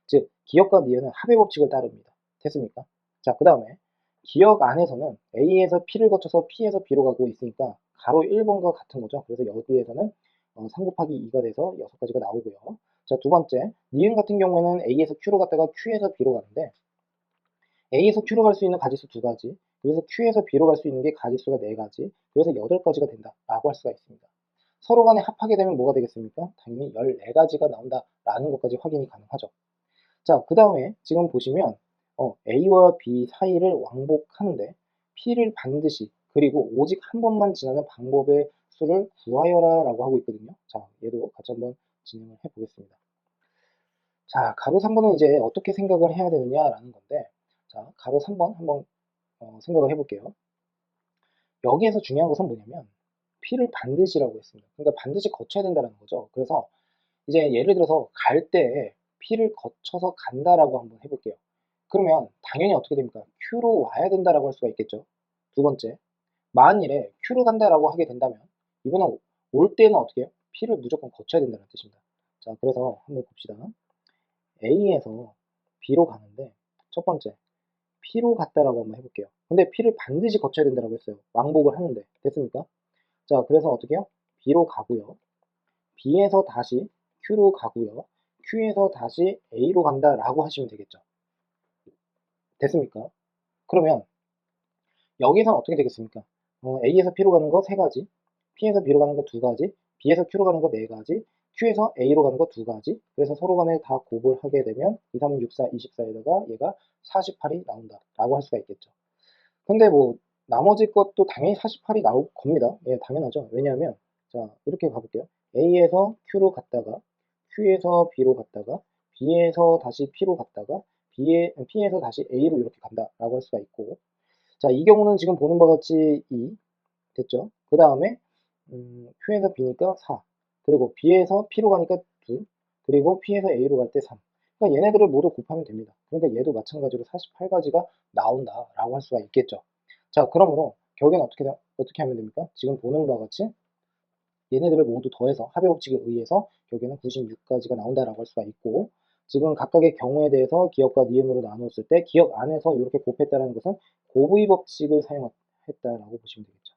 즉 기억과 니은은 합의 법칙을 따릅니다. 됐습니까? 자, 그 다음에 기억 안에서는 A에서 P를 거쳐서 P에서 B로 가고 있으니까 가로 1번과 같은 거죠. 그래서 여기에서는 3 곱하기 2가 돼서 6가지가 나오고요. 자, 두 번째 니은 같은 경우에는 A에서 Q로 갔다가 Q에서 B로 가는데 A에서 Q로 갈 수 있는 가지수 2가지, 그래서 Q에서 B로 갈 수 있는 게 가지수가 4가지, 그래서 8가지가 된다라고 할 수가 있습니다. 서로 간에 합하게 되면 뭐가 되겠습니까? 당연히 14가지가 나온다라는 것까지 확인이 가능하죠. 자, 그 다음에 지금 보시면 A와 B 사이를 왕복하는데 P를 반드시 그리고 오직 한 번만 지나는 방법의 수를 구하여라 라고 하고 있거든요. 자, 얘도 같이 한번 진행을 해 보겠습니다. 자, 가로 3번은 이제 어떻게 생각을 해야 되느냐라는 건데, 자, 가로 3번 한번 생각을 해볼게요. 여기에서 중요한 것은 뭐냐면 P를 반드시라고 했습니다. 그러니까 반드시 거쳐야 된다는 거죠. 그래서 이제 예를 들어서 갈 때 P를 거쳐서 간다라고 한번 해볼게요. 그러면 당연히 어떻게 됩니까? Q로 와야 된다라고 할 수가 있겠죠. 두 번째, 만일에 Q로 간다라고 하게 된다면 이번엔 올 때는 어떻게 해요? P를 무조건 거쳐야 된다는 뜻입니다. 자, 그래서 한번 봅시다. A에서 B로 가는데 첫 번째, P로 갔다라고 한번 해볼게요. 근데 P를 반드시 거쳐야 된다라고 했어요. 왕복을 하는데. 됐습니까? 자, 그래서 어떻게 해요? B로 가고요. B에서 다시 Q로 가고요. Q에서 다시 A로 간다라고 하시면 되겠죠. 됐습니까? 그러면 여기서는 어떻게 되겠습니까? A에서 P로 가는 거 3가지, P에서 B로 가는 거 2가지, B에서 Q로 가는 거 4가지, Q에서 A로 가는 거 2가지. 그래서 서로 간에 다 곱을 하게 되면 2, 3, 6, 4, 24에다가 얘가 48이 나온다 라고 할 수가 있겠죠. 근데 뭐 나머지 것도 당연히 48이 나올 겁니다. 예, 당연하죠. 왜냐하면 자, 이렇게 가볼게요. A에서 Q로 갔다가 Q에서 B로 갔다가 B에서 다시 P로 갔다가 P에서 다시 A로 이렇게 간다라고 할 수가 있고, 자, 이 경우는 지금 보는 바와 같이 2 됐죠. 그 다음에 Q에서 B니까 4, 그리고 B에서 P로 가니까 2, 그리고 P에서 A로 갈 때 3. 그러니까 얘네들을 모두 곱하면 됩니다. 그러니까 얘도 마찬가지로 48가지가 나온다라고 할 수가 있겠죠. 자, 그러므로 결국엔 어떻게 하면 됩니까? 지금 보는 바와 같이 얘네들을 모두 더해서 합의 법칙에 의해서 결국에는 96가지가 나온다라고 할 수가 있고, 지금 각각의 경우에 대해서 기억과 니은으로 나누었을 때 기억 안에서 이렇게 곱했다는 것은 곱의 법칙을 사용했다라고 보시면 되겠죠.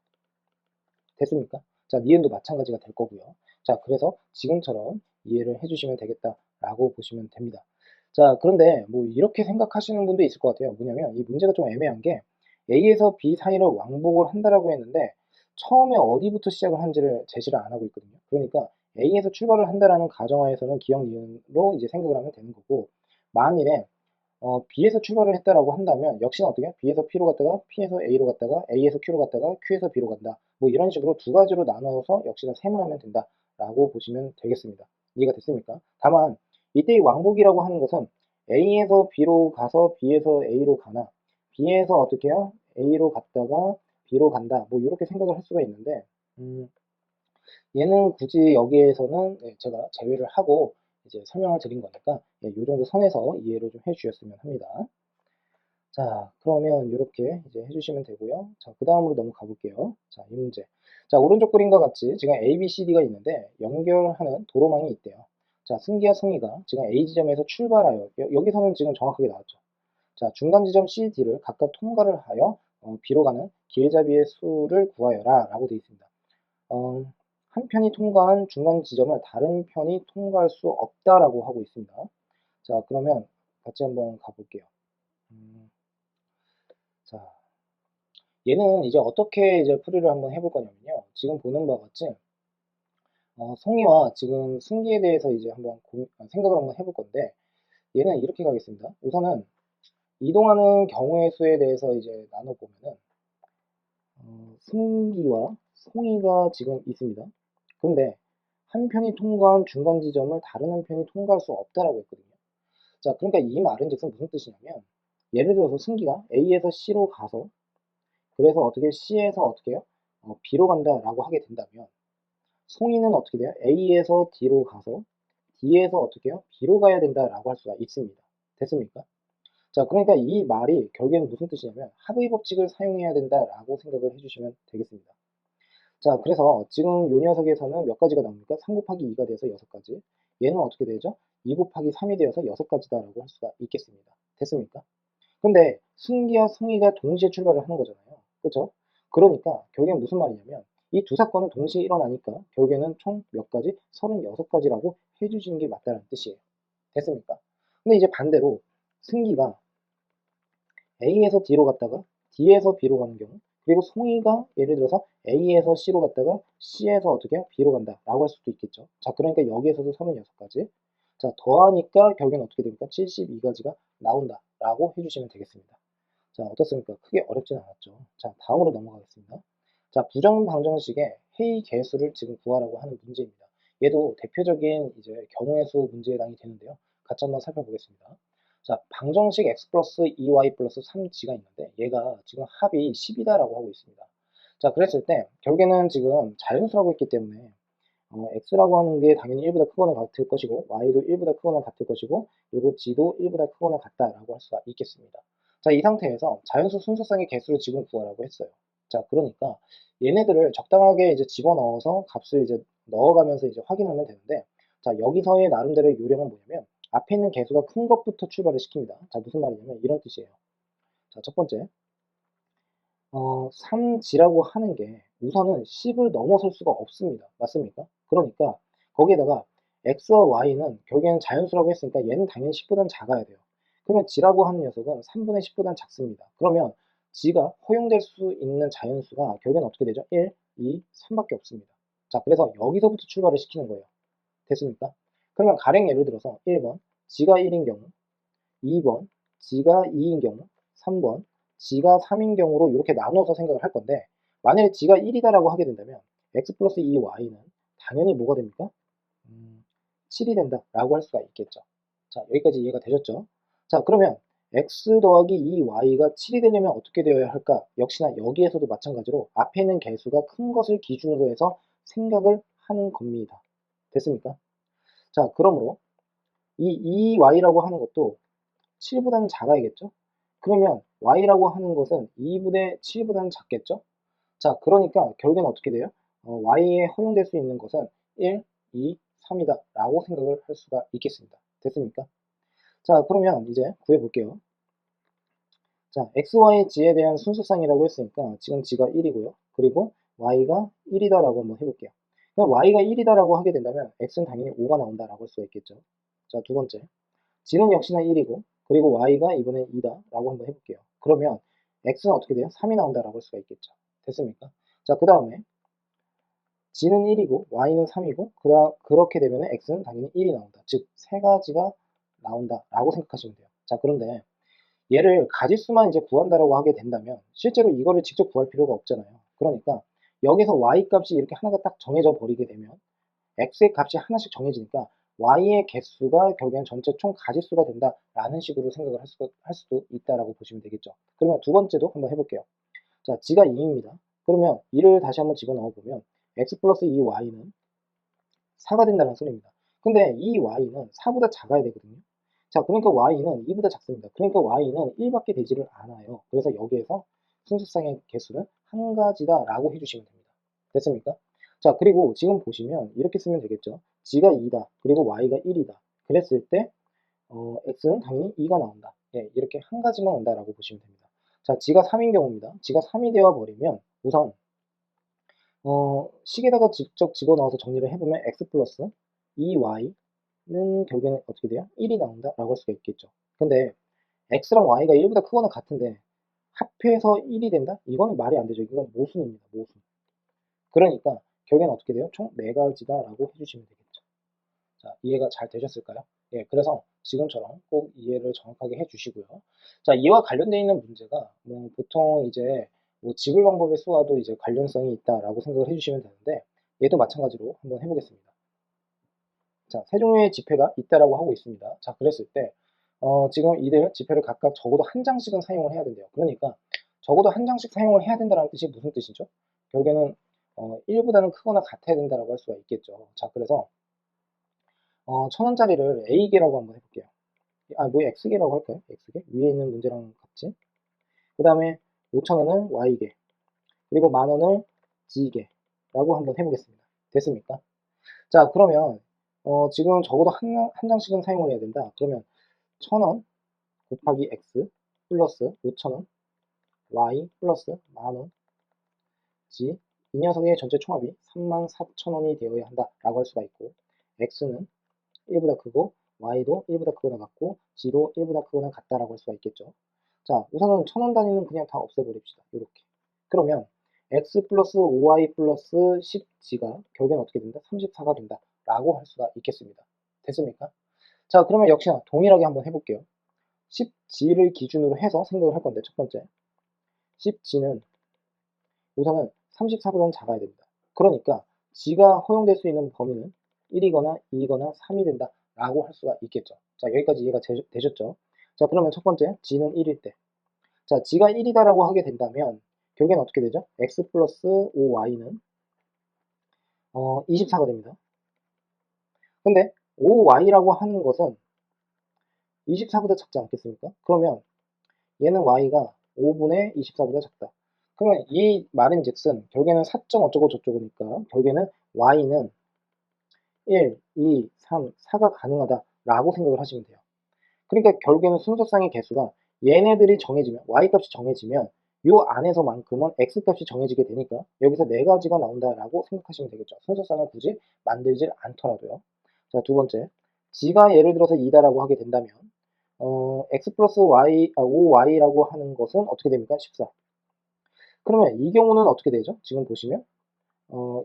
됐습니까? 자, 니은도 마찬가지가 될 거고요. 자, 그래서 지금처럼 이해를 해주시면 되겠다라고 보시면 됩니다. 자, 그런데 뭐 이렇게 생각하시는 분도 있을 것 같아요. 뭐냐면 이 문제가 좀 애매한 게 A에서 B 사이를 왕복을 한다라고 했는데 처음에 어디부터 시작을 한지를 제시를 안 하고 있거든요. 그러니까 A에서 출발을 한다라는 가정하에서는 기억 니은으로 이제 생각을 하면 되는 거고, 만일에 B에서 출발을 했다라고 한다면 역시나 어떻게 B에서 P로 갔다가 P에서 A로 갔다가 A에서 Q로 갔다가 Q에서 B로 간다. 뭐 이런 식으로 2가지로 나눠서 역시나 세문하면 된다라고 보시면 되겠습니다. 이해가 됐습니까? 다만 이때의 왕복이라고 하는 것은 A에서 B로 가서 B에서 A로 가나, B에서 어떻게 해요? A로 갔다가 B로 간다. 뭐 이렇게 생각을 할 수가 있는데, 얘는 굳이 여기에서는 제가 제외를 하고 이제 설명을 드린 거니까 이 정도 선에서 이해를 좀 해주셨으면 합니다. 자, 그러면 이렇게 이제 해주시면 되고요. 자, 그 다음으로 넘어가 볼게요. 자, 이 문제. 자, 오른쪽 그림과 같이 지금 A, B, C, D가 있는데 연결하는 도로망이 있대요. 자, 승기와 성희가 지금 A 지점에서 출발하여 여기서는 지금 정확하게 나왔죠. 자, 중간 지점 C, D를 각각 통과를 하여 B로 가는 길잡이의 수를 구하여라 라고 되어 있습니다. 한 편이 통과한 중간 지점을 다른 편이 통과할 수 없다라고 하고 있습니다. 자, 그러면 같이 한번 가볼게요. 자, 얘는 이제 어떻게 이제 풀이를 한번 해볼 거냐면요. 지금 보는 바와 같이 송이와 지금 승기에 대해서 이제 한번 생각을 한번 해볼 건데 얘는 이렇게 가겠습니다. 우선은 이동하는 경우의 수에 대해서 이제 나눠보면은 승기와 송이가 지금 있습니다. 그런데 한 편이 통과한 중간 지점을 다른 한 편이 통과할 수 없다라고 했거든요. 자, 그러니까 이 말은 즉슨 무슨 뜻이냐면 예를 들어서 승기가 A에서 C로 가서 그래서 어떻게 C에서 어떻게 해요? B로 간다라고 하게 된다면 송이는 어떻게 돼요? A에서 D로 가서 D에서 어떻게 해요? B로 가야 된다라고 할 수가 있습니다. 됐습니까? 자, 그러니까 이 말이 결국에는 무슨 뜻이냐면 합의 법칙을 사용해야 된다라고 생각을 해주시면 되겠습니다. 자, 그래서 지금 요 녀석에서는 몇 가지가 나옵니까? 3 곱하기 2가 돼서 6가지. 얘는 어떻게 되죠? 2 곱하기 3이 되어서 6가지다라고 할 수가 있겠습니다. 됐습니까? 근데 승기와 성희가 동시에 출발을 하는 거잖아요. 그렇죠? 그러니까 결국엔 무슨 말이냐면 이 두 사건은 동시에 일어나니까 결국에는 총 몇 가지? 36가지라고 해주시는 게 맞다는 뜻이에요. 됐습니까? 근데 이제 반대로 승기가 A에서 D로 갔다가 D에서 B로 가는 경우 그리고 송이가 예를 들어서 A에서 C로 갔다가 C에서 어떻게 해요? B로 간다 라고 할 수도 있겠죠. 자, 그러니까 여기에서도 36가지. 자, 더하니까 결국엔 어떻게 됩니까? 72가지가 나온다 라고 해주시면 되겠습니다. 자, 어떻습니까? 크게 어렵진 않았죠. 자, 다음으로 넘어가겠습니다. 자, 부정방정식의 회의 개수를 지금 구하라고 하는 문제입니다. 얘도 대표적인 이제 경우의 수 문제에 해당이 되는데요. 같이 한번 살펴보겠습니다. 자, 방정식 x 플러스 2y 플러스 3g가 있는데 얘가 지금 합이 10이다라고 하고 있습니다. 자, 그랬을 때 결국에는 지금 자연수라고 했기 때문에 x라고 하는 게 당연히 1보다 크거나 같을 것이고 y도 1보다 크거나 같을 것이고 그리고 g도 1보다 크거나 같다라고 할 수가 있겠습니다. 자, 이 상태에서 자연수 순서상의 개수를 지금 구하라고 했어요. 자, 그러니까 얘네들을 적당하게 이제 집어넣어서 값을 이제 넣어가면서 이제 확인하면 되는데 자, 여기서의 나름대로의 요령은 뭐냐면 앞에 있는 개수가 큰 것부터 출발을 시킵니다. 자, 무슨 말이냐면 이런 뜻이에요. 자, 첫 번째 3g라고 하는 게 우선은 10을 넘어설 수가 없습니다. 맞습니까? 그러니까 거기에다가 x와 y는 결국에는 자연수라고 했으니까 얘는 당연히 10보다는 작아야 돼요. 그러면 g라고 하는 녀석은 3분의 10보다는 작습니다. 그러면 g가 허용될 수 있는 자연수가 결국에는 어떻게 되죠? 1, 2, 3밖에 없습니다. 자, 그래서 여기서부터 출발을 시키는 거예요. 됐습니까? 그러면 가령 예를 들어서 1번 g가 1인 경우 2번 g가 2인 경우 3번 g가 3인 경우로 이렇게 나눠서 생각을 할 건데 만약에 g가 1이다라고 하게 된다면 x 플러스 2y는 당연히 뭐가 됩니까? 7이 된다라고 할 수가 있겠죠. 자, 여기까지 이해가 되셨죠? 자, 그러면 x 더하기 2y가 7이 되려면 어떻게 되어야 할까? 역시나 여기에서도 마찬가지로 앞에 있는 개수가 큰 것을 기준으로 해서 생각을 하는 겁니다. 됐습니까? 자, 그러므로 이 2y라고 하는 것도 7보다는 작아야겠죠? 그러면 y라고 하는 것은 2분의 7보다는 작겠죠? 자, 그러니까 결국엔 어떻게 돼요? y에 허용될 수 있는 것은 1, 2, 3이다 라고 생각을 할 수가 있겠습니다. 됐습니까? 자, 그러면 이제 구해볼게요. 자, x, y, g에 대한 순수상이라고 했으니까 지금 g가 1이고요. 그리고 y가 1이다 라고 한번 해볼게요. 그럼 y가 1이다 라고 하게 된다면 x는 당연히 5가 나온다 라고 할 수가 있겠죠. 자, 두 번째 g는 역시나 1이고 그리고 y가 이번에 2다 라고 한번 해볼게요. 그러면 x는 어떻게 돼요? 3이 나온다 라고 할 수가 있겠죠. 됐습니까? 자, 그 다음에 g는 1이고 y는 3이고 그렇게 되면 x는 당연히 1이 나온다. 즉, 세 가지가 나온다 라고 생각하시면 돼요. 자, 그런데 얘를 가짓수만 이제 구한다라고 하게 된다면 실제로 이거를 직접 구할 필요가 없잖아요. 그러니까 여기서 y 값이 이렇게 하나가 딱 정해져 버리게 되면 x의 값이 하나씩 정해지니까 y의 개수가 결국엔 전체 총 가짓수가 된다라는 식으로 생각을 할 수도 있다라고 보시면 되겠죠. 그러면 두 번째도 한번 해볼게요. 자, g가 2입니다. 그러면 2를 다시 한번 집어넣어 보면 x 플러스 2y는 4가 된다는 소리입니다. 근데 이 y는 4보다 작아야 되거든요. 자, 그러니까 y는 2보다 작습니다. 그러니까 y는 1밖에 되지를 않아요. 그래서 여기에서 순수쌍의 개수는 한 가지다라고 해주시면 됩니다. 됐습니까? 자, 그리고 지금 보시면 이렇게 쓰면 되겠죠. g가 2다. 그리고 y가 1이다. 그랬을 때 x는 당연히 2가 나온다. 예, 이렇게 한 가지만 온다라고 보시면 됩니다. 자, g가 3인 경우입니다. g가 3이 되어 버리면 우선 식에다가 직접 집어넣어서 정리를 해보면 x 플러스 2y는 결국에는 어떻게 돼요? 1이 나온다라고 할 수가 있겠죠. 근데 x랑 y가 1보다 크거나 같은데 합해서 1이 된다? 이거는 말이 안 되죠. 이건 모순입니다. 모순. 그러니까 결국에는 어떻게 돼요? 총 4가지다라고 해주시면 되겠죠. 자, 이해가 잘 되셨을까요? 예, 그래서 지금처럼 꼭 이해를 정확하게 해주시고요. 자, 이와 관련되어 있는 문제가 보통 이제 지불 방법의 수와도 이제 관련성이 있다라고 생각을 해주시면 되는데 얘도 마찬가지로 한번 해보겠습니다. 자, 세 종류의 지폐가 있다라고 하고 있습니다. 자, 그랬을 때 지금 이들 지폐를 각각 적어도 한 장씩은 사용을 해야 된대요. 그러니까 적어도 한 장씩 사용을 해야 된다는 뜻이 무슨 뜻이죠? 결국에는 1보다는 크거나 같아야 된다라고 할 수가 있겠죠. 자, 그래서 1000원짜리를 A개라고 한번 해볼게요. 뭐 X개라고 할까요? X개? 위에 있는 문제랑 같이. 그 다음에 5000원을 Y개, 그리고 10,000원을 G개라고 한번 해보겠습니다. 됐습니까? 자, 그러면 지금 적어도 한 장씩은 사용을 해야 된다. 그러면 1000원 곱하기 X 플러스 5000원 Y 플러스 10,000원 G, 이 녀석의 전체 총합이 34,000원이 되어야 한다라고 할 수가 있고, X는 1보다 크고 y도 1보다 크거나 같고 g도 1보다 크거나 같다라고 할 수가 있겠죠. 자, 우선은 1000원 단위는 그냥 다 없애버립시다. 이렇게. 그러면 x 플러스 5y 플러스 10g가 결국엔 어떻게 된다? 34가 된다 라고 할 수가 있겠습니다. 됐습니까? 자, 그러면 역시나 동일하게 한번 해볼게요. 10g를 기준으로 해서 생각을 할 건데, 첫 번째 10g는 우선은 34보다는 작아야 됩니다. 그러니까 g가 허용될 수 있는 범위는 1이거나 2이거나 3이 된다 라고 할 수가 있겠죠. 자, 여기까지 이해가 되셨죠? 자, 그러면 첫 번째 g는 1일 때, 자, g가 1이다 라고 하게 된다면 결국엔 어떻게 되죠? x 플러스 5y는 24가 됩니다. 근데 5y라고 하는 것은 24보다 작지 않겠습니까? 그러면 얘는 y가 5분의 24보다 작다. 그러면 이 말인즉슨 결국에는 4. 어쩌고 저쩌고니까 결국에는 y는 1, 2, 3, 4가 가능하다라고 생각을 하시면 돼요. 그러니까 결국에는 순서쌍의 개수가 얘네들이 정해지면, y값이 정해지면 요 안에서만큼은 x값이 정해지게 되니까 여기서 4가지가 나온다라고 생각하시면 되겠죠. 순서쌍을 굳이 만들질 않더라도요. 자, 두 번째, g가 예를 들어서 2다라고 하게 된다면 x 플러스 y, 5y라고 하는 것은 어떻게 됩니까? 14. 그러면 이 경우는 어떻게 되죠? 지금 보시면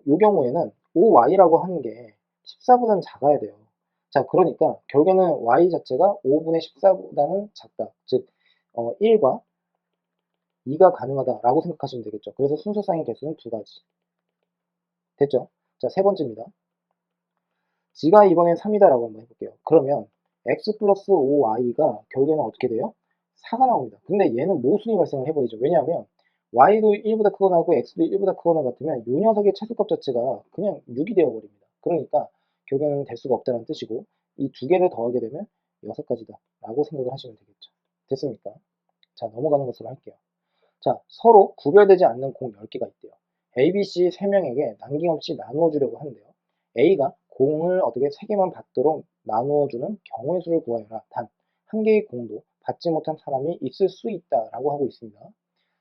이 경우에는 5y라고 하는 게 14보다는 작아야 돼요. 자, 그러니까 결국에는 y 자체가 5분의 14보다는 작다. 즉 1과 2가 가능하다라고 생각하시면 되겠죠. 그래서 순서쌍의 개수는 2가지. 됐죠? 자, 세 번째입니다. g가 이번엔 3이다라고 한번 해볼게요. 그러면 x 플러스 5y가 결국에는 어떻게 돼요? 4가 나옵니다. 근데 얘는 모순이 발생을 해버리죠. 왜냐하면 y도 1보다 크거나 하고 x도 1보다 크거나 같으면 이 녀석의 최소값 자체가 그냥 6이 되어버립니다. 그러니까 결국에는 될 수가 없다는 뜻이고 이 두 개를 더하게 되면 6가지다 라고 생각을 하시면 되겠죠. 됐습니까? 자, 넘어가는 것으로 할게요. 자, 서로 구별되지 않는 공 10개가 있대요. A, B, C 3명에게 남김없이 나누어 주려고 하는데요. A가 공을 어떻게 3개만 받도록 나누어 주는 경우의 수를 구하여라. 단 한 개의 공도 받지 못한 사람이 있을 수 있다라고 하고 있습니다.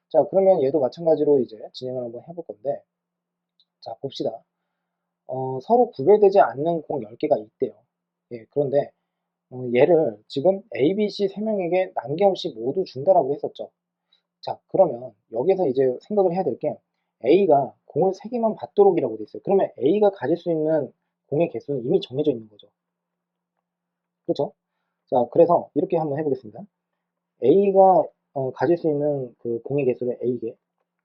자, 그러면 얘도 마찬가지로 이제 진행을 한번 해볼 건데, 자, 봅시다. 서로 구별되지 않는 공 10개가 있대요. 예, 그런데 얘를 지금 A, B, C 3명에게 남김없이 모두 준다라고 했었죠. 자, 그러면 여기서 이제 생각을 해야 될 게 A가 공을 3개만 받도록이라고 돼 있어요. 그러면 A가 가질 수 있는 공의 개수는 이미 정해져 있는 거죠. 그렇죠? 자, 그래서 이렇게 한번 해보겠습니다. A가 가질 수 있는 그 공의 개수를 A개,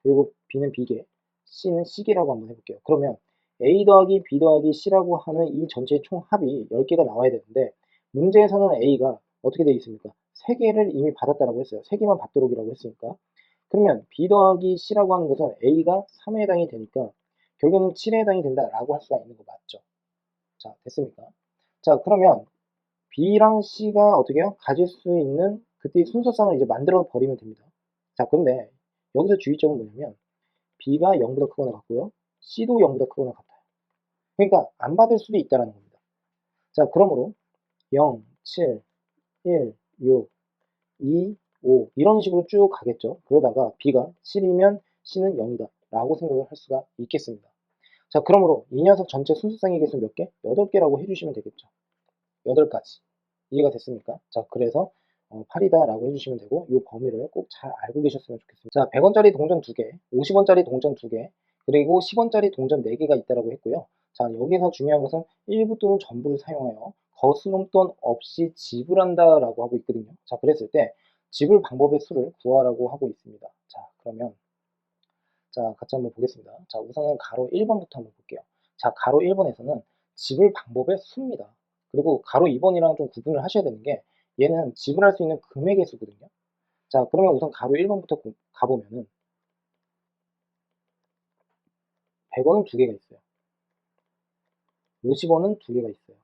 그리고 B는 B개, C는 C개라고 한번 해볼게요. 그러면 A 더하기 B 더하기 C라고 하는 이 전체의 총 합이 10개가 나와야 되는데 문제에서는 A가 어떻게 되어 있습니까? 3개를 이미 받았다라고 했어요. 3개만 받도록이라고 했으니까. 그러면 B 더하기 C라고 하는 것은 A가 3에 해당이 되니까 결국에는 7에 해당이 된다라고 할 수가 있는 거 맞죠? 자, 됐습니까? 자, 그러면 B랑 C가 어떻게 해요? 가질 수 있는 그때 순서상을 이제 만들어 버리면 됩니다. 자, 그런데 여기서 주의점은 뭐냐면 B가 0보다 크거나 같고요. C도 0보다 크거나 같아요. 그러니까 안 받을 수도 있다는 겁니다. 자, 그러므로 0, 7, 1, 6, 2, 5 이런 식으로 쭉 가겠죠. 그러다가 B가 7이면 C는 0이다 라고 생각을 할 수가 있겠습니다. 자, 그러므로 이 녀석 전체 순수상의 개수 몇 개? 8개라고 해주시면 되겠죠. 8가지. 이해가 됐습니까? 자, 그래서 8이다 라고 해주시면 되고 이 범위를 꼭 잘 알고 계셨으면 좋겠습니다. 자, 100원짜리 동전 2개, 50원짜리 동전 2개, 그리고 10원짜리 동전 4개가 있다라고 했고요. 자, 여기서 중요한 것은 일부 또는 전부를 사용하여 거스름 돈 없이 지불한다라고 하고 있거든요. 자, 그랬을 때 지불 방법의 수를 구하라고 하고 있습니다. 자, 그러면 자, 같이 한번 보겠습니다. 자, 우선은 가로 1번부터 한번 볼게요. 자, 가로 1번에서는 지불 방법의 수입니다. 그리고 가로 2번이랑 좀 구분을 하셔야 되는 게 얘는 지불할 수 있는 금액의 수거든요. 자, 그러면 우선 가로 1번부터 가보면은 100원은 2개가 있어요. 50원은 2개가 있어요.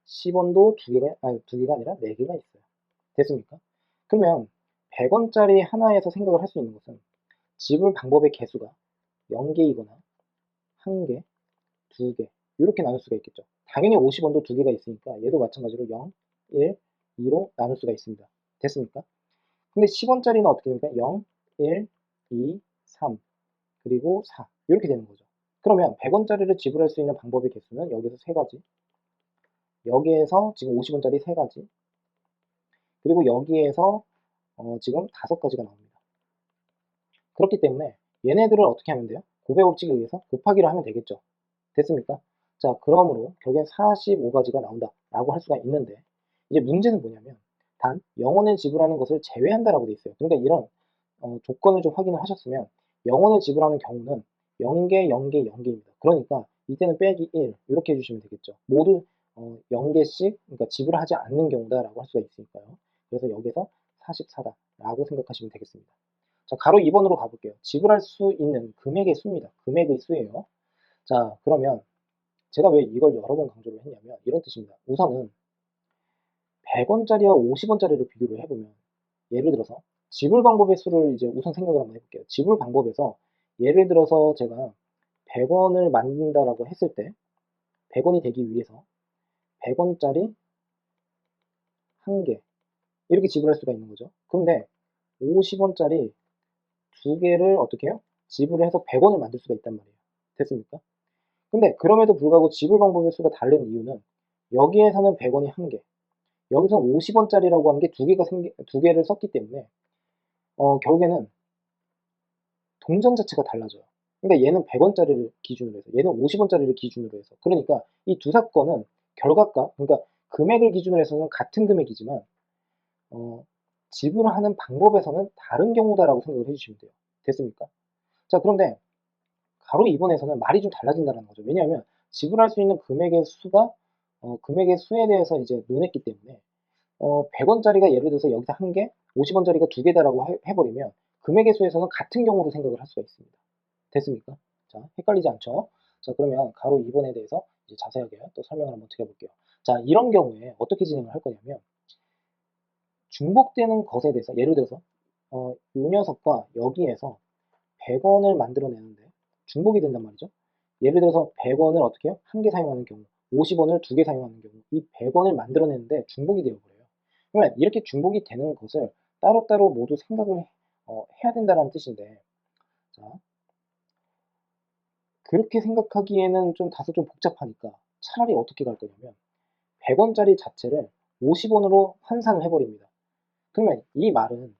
10원도 2개가, 아니 2개가 아니라 4개가 있어요. 됐습니까? 그러면 100원짜리 하나에서 생각을 할 수 있는 것은 지불 방법의 개수가 0개이거나 1개, 2개 이렇게 나눌 수가 있겠죠. 당연히 50원도 2개가 있으니까 얘도 마찬가지로 0, 1, 2로 나눌 수가 있습니다. 됐습니까? 근데 10원짜리는 어떻게 됩니까? 0, 1, 2, 3 그리고 4 이렇게 되는 거죠. 그러면 100원짜리를 지불할 수 있는 방법의 개수는 여기서 3가지, 여기에서 지금 50원짜리 3가지, 그리고 여기에서 지금 5가지가 나옵니다. 그렇기 때문에 얘네들을 어떻게 하면 돼요? 곱의 법칙에 의해서 곱하기를 하면 되겠죠. 됐습니까? 자, 그러므로 결국엔 45가지가 나온다라고 할 수가 있는데 이제 문제는 뭐냐면 단 0원을 지불하는 것을 제외한다라고 돼 있어요. 그러니까 이런 조건을 좀 확인을 하셨으면 0원을 지불하는 경우는 0개, 0개, 0개입니다. 그러니까 이때는 빼기 1 이렇게 해주시면 되겠죠. 모두 0개씩 그러니까 지불하지 않는 경우다라고 할 수가 있으니까요. 그래서 여기서 44다라고 생각하시면 되겠습니다. 자, 가로 2번으로 가볼게요. 지불할 수 있는 금액의 수입니다. 금액의 수예요. 자, 그러면 제가 왜 이걸 여러 번 강조를 했냐면 이런 뜻입니다. 우선은 100원짜리와 50원짜리를 비교를 해보면 예를 들어서 지불 방법의 수를 이제 우선 생각을 한번 해볼게요. 지불 방법에서 예를 들어서 제가 100원을 만든다라고 했을 때 100원이 되기 위해서 100원짜리 1개 이렇게 지불할 수가 있는 거죠. 그런데 50원짜리 2개를 어떻게 해요? 지불을 해서 100원을 만들 수가 있단 말이에요. 됐습니까? 근데 그럼에도 불구하고 지불 방법의 수가 다른 이유는 여기에서는 100원이 1개, 여기서 50원짜리라고 하는 게 2개를 썼기 때문에 결국에는 동전 자체가 달라져요. 그러니까 얘는 100원짜리를 기준으로 해서 얘는 50원짜리를 기준으로 해서 그러니까 이 두 사건은 결과가 그러니까 금액을 기준으로 해서는 같은 금액이지만 지불하는 방법에서는 다른 경우다라고 생각을 해주시면 돼요. 됐습니까? 자, 그런데 가로 2번에서는 말이 좀 달라진다는 거죠. 왜냐하면 지불할 수 있는 금액의 수가 금액의 수에 대해서 이제 논했기 때문에 100원짜리가 예를 들어서 여기서 1개, 50원짜리가 2개다라고 해버리면 금액의 수에서는 같은 경우로 생각을 할 수가 있습니다. 됐습니까? 자, 헷갈리지 않죠? 자, 그러면 가로 2번에 대해서 이제 자세하게 또 설명을 한번 드려볼게요. 자, 이런 경우에 어떻게 진행을 할 거냐면 중복되는 것에 대해서 예를 들어서 이 녀석과 여기에서 100원을 만들어내는데 중복이 된단 말이죠. 예를 들어서 100원을 어떻게 해요? 1개 사용하는 경우, 50원을 2개 사용하는 경우 이 100원을 만들어내는데 중복이 되어버려요. 그러면 이렇게 중복이 되는 것을 따로따로 모두 생각을 해야 된다는 뜻인데 자, 그렇게 생각하기에는 좀 다소 좀 복잡하니까 차라리 어떻게 갈 거냐면 100원짜리 자체를 50원으로 환산을 해버립니다. 그러면 이 말은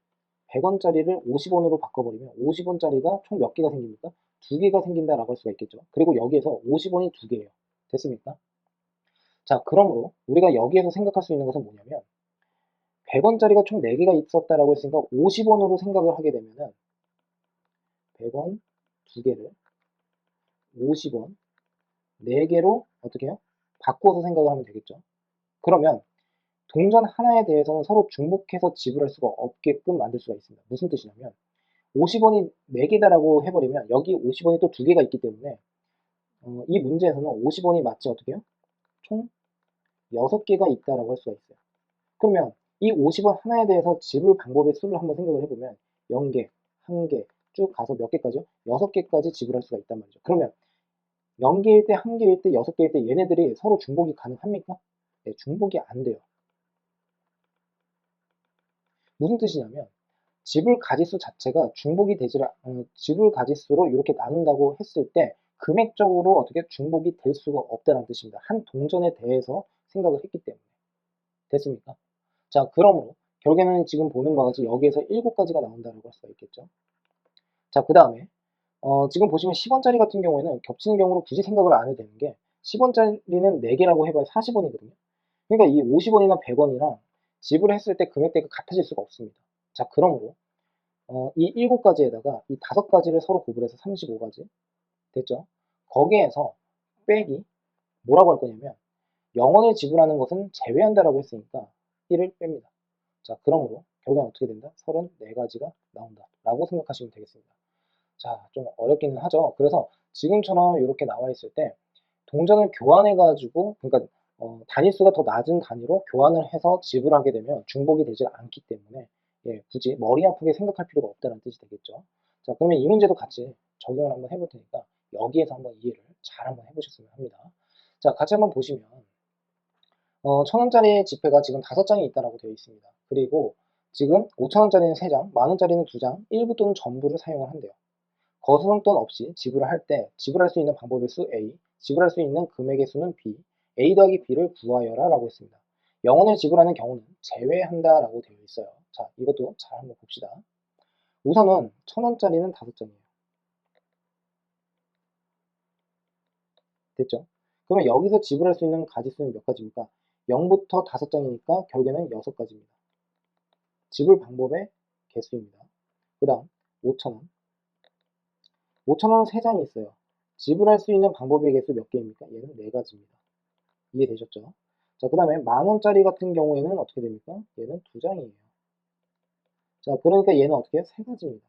100원짜리를 50원으로 바꿔버리면 50원짜리가 총 몇 개가 생깁니까? 2개가 생긴다라고 할 수가 있겠죠. 그리고 여기에서 50원이 2개예요. 됐습니까? 자, 그러므로 우리가 여기에서 생각할 수 있는 것은 뭐냐면 100원짜리가 총 4개가 있었다라고 했으니까 50원으로 생각을 하게 되면은 100원 2개를 50원 4개로 어떻게 해요? 바꿔서 생각을 하면 되겠죠. 그러면 동전 하나에 대해서는 서로 중복해서 지불할 수가 없게끔 만들 수가 있습니다. 무슨 뜻이냐면 50원이 4개다라고 해버리면 여기 50원이 또 2개가 있기 때문에 이 문제에서는 50원이 마치 어떻게 해요? 총 6개가 있다라고 할 수가 있어요. 그러면 이 50원 하나에 대해서 지불 방법의 수를 한번 생각을 해보면 0개, 1개 쭉 가서 몇 개까지요? 6개까지 지불할 수가 있단 말이죠. 그러면 0개일 때, 1개일 때, 6개일 때 얘네들이 서로 중복이 가능합니까? 네, 중복이 안 돼요. 무슨 뜻이냐면 지불 가지수 자체가 중복이 되지를 지불 가지수로 이렇게 나눈다고 했을 때 금액적으로 어떻게 중복이 될 수가 없다는 뜻입니다. 한 동전에 대해서 생각을 했기 때문에. 됐습니까? 자, 그러므로 결국에는 지금 보는 바와 같이 여기에서 7가지가 나온다고 할 수가 있겠죠. 자, 그 다음에 지금 보시면 10원짜리 같은 경우에는 겹치는 경우로 굳이 생각을 안 해도 되는 게 10원짜리는 4개라고 해봐야 40원이거든요. 그러니까 이 50원이나 100원이랑 지불했을 때 금액대가 같아질 수가 없습니다. 자, 그러므로 이 7가지에다가 이 5가지를 서로 곱을해서 35가지 됐죠? 거기에서 빼기 뭐라고 할 거냐면 0원을 지불하는 것은 제외한다라고 했으니까 1을 뺍니다. 자, 그러므로 결과는 어떻게 된다? 34가지가 나온다 라고 생각하시면 되겠습니다. 자, 좀 어렵기는 하죠. 그래서 지금처럼 이렇게 나와 있을 때 동전을 교환해 가지고 그러니까 단위수가 더 낮은 단위로 교환을 해서 지불하게 되면 중복이 되지 않기 때문에 예, 굳이 머리 아프게 생각할 필요가 없다는 뜻이 되겠죠. 자, 그러면 이 문제도 같이 적용을 한번 해볼 테니까 여기에서 한번 이해를 잘 한번 해보셨으면 합니다. 자, 같이 한번 보시면 1000원짜리 지폐가 지금 5장이 있다라고 되어 있습니다. 그리고 지금 5000원짜리는 3장, 만원짜리는 2장, 일부 또는 전부를 사용을 한대요. 거스름돈 없이 지불을 할 때 지불할 수 있는 방법의 수 A, 지불할 수 있는 금액의 수는 B, A 더하기 B를 구하여라 라고 했습니다. 0원을 지불하는 경우는 제외한다 라고 되어 있어요. 자, 이것도 잘 한번 봅시다. 우선은 1000원짜리는 5장이에요. 됐죠? 그러면 여기서 지불할 수 있는 가지수는 몇 가지입니까? 0부터 5장이니까 결국에는 6가지입니다. 지불 방법의 개수입니다. 그 다음 5,000원. 5,000원은 3장이 있어요. 지불할 수 있는 방법의 개수 몇 개입니까? 얘는 4가지입니다. 이해되셨죠? 자, 그 다음에 만원짜리 같은 경우에는 어떻게 됩니까? 얘는 2장이에요. 자, 그러니까 얘는 어떻게 해요? 3가지입니다.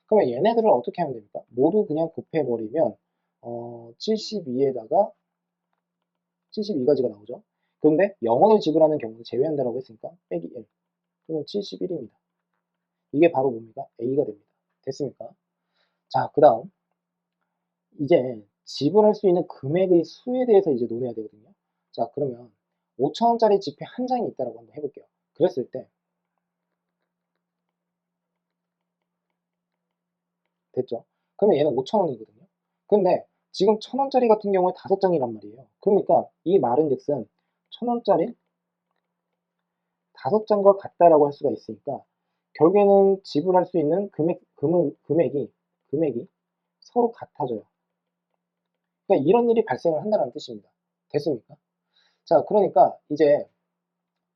그러면 얘네들을 어떻게 하면 됩니까? 모두 그냥 곱해버리면 72에다가 72가지가 나오죠. 그런데 0원을 지불하는 경우는 제외한다라고 했으니까 빼기 1. 그러면 71입니다. 이게 바로 뭡니까? A가 됩니다. 됐습니까? 자, 그 다음 이제 지불할 수 있는 금액의 수에 대해서 이제 논해야 되거든요. 자, 그러면 5,000원짜리 지폐 한 장이 있다라고 한번 해볼게요. 그랬을 때 됐죠? 그러면 얘는 5,000원이거든요. 근데 지금 1,000원짜리 같은 경우에 5장이란 말이에요. 그러니까 이 말은즉슨 1,000원짜리 5장과 같다라고 할 수가 있으니까 결국에는 지불할 수 있는 금액이 서로 같아져요. 그러니까 이런 일이 발생을 한다는 뜻입니다. 됐습니까? 자, 그러니까 이제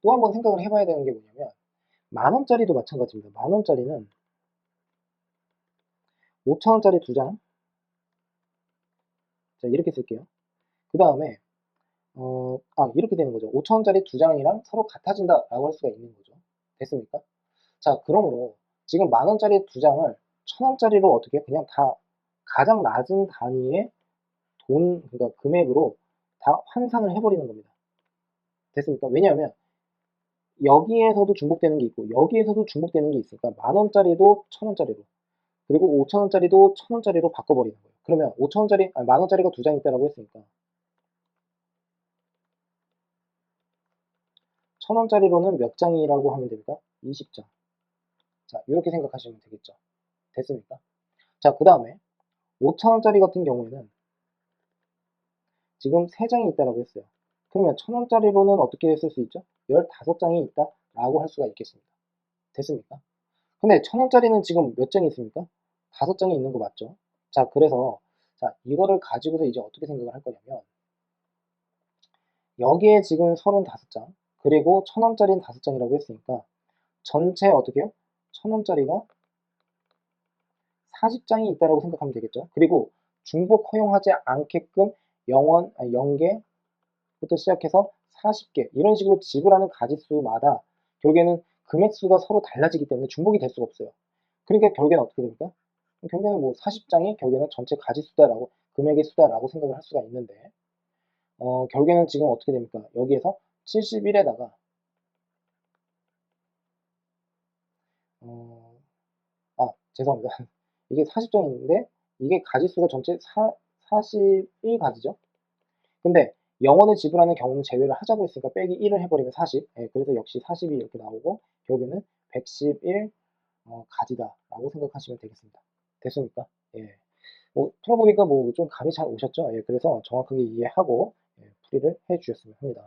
또 한번 생각을 해봐야 되는 게 뭐냐면 만원짜리도 마찬가지입니다. 만원짜리는 5,000원짜리 2장 자, 이렇게 쓸게요. 그 다음에 이렇게 되는 거죠. 5,000원짜리 2장이랑 서로 같아진다라고 할 수가 있는 거죠. 됐습니까? 자, 그러므로 지금 만원짜리 2장을 1,000원짜리로 어떻게 그냥 다 가장 낮은 단위의 그러니까 금액으로 다 환산을 해버리는 겁니다. 됐습니까? 왜냐하면 여기에서도 중복되는 게 있고 여기에서도 중복되는 게 있으니까 만원짜리도 1,000원짜리로 그리고 5,000원짜리도 1,000원짜리로 바꿔버리는 거예요. 그러면 5,000원짜리, 만원짜리가 2장 있다라고 했으니까 1,000원짜리로는 몇 장이라고 하면 됩니까? 20장. 자, 이렇게 생각하시면 되겠죠. 됐습니까? 자, 그 다음에 5,000원짜리 같은 경우에는 지금 3장이 있다라고 했어요. 그러면 1,000원짜리로는 어떻게 쓸 수 있죠? 15장이 있다라고 할 수가 있겠습니다. 됐습니까? 근데 1,000원짜리는 지금 몇 장이 있습니까? 5장이 있는 거 맞죠? 자, 그래서 자, 이거를 가지고서 이제 어떻게 생각을 할 거냐면 여기에 지금 35장 그리고 1,000원짜리는 5장이라고 했으니까 전체 어떻게 해요? 1,000원짜리가 40장이 있다라고 생각하면 되겠죠. 그리고 중복 허용하지 않게끔 0개부터 시작해서 40개 이런 식으로 지불하는 가짓수마다 결국에는 금액수가 서로 달라지기 때문에 중복이 될 수가 없어요. 그러니까 결국에는 어떻게 됩니까? 결국에는 뭐 40장이 결국에는 전체 가짓수다라고 금액의 수다라고 생각을 할 수가 있는데 결국에는 지금 어떻게 됩니까? 여기에서 71에다가 죄송합니다. 이게 40장인데 이게 가짓수가 전체 41가지죠. 근데 0원을 지불하는 경우는 제외를 하자고 했으니까 빼기 1을 해버리면 40. 예, 그래서 역시 40이 이렇게 나오고 결국에는 111 가지다라고 생각하시면 되겠습니다. 됐습니까? 예. 뭐 풀어보니까 뭐 좀 감이 잘 오셨죠? 예, 그래서 정확하게 이해하고 예, 풀이를 해 주셨으면 합니다.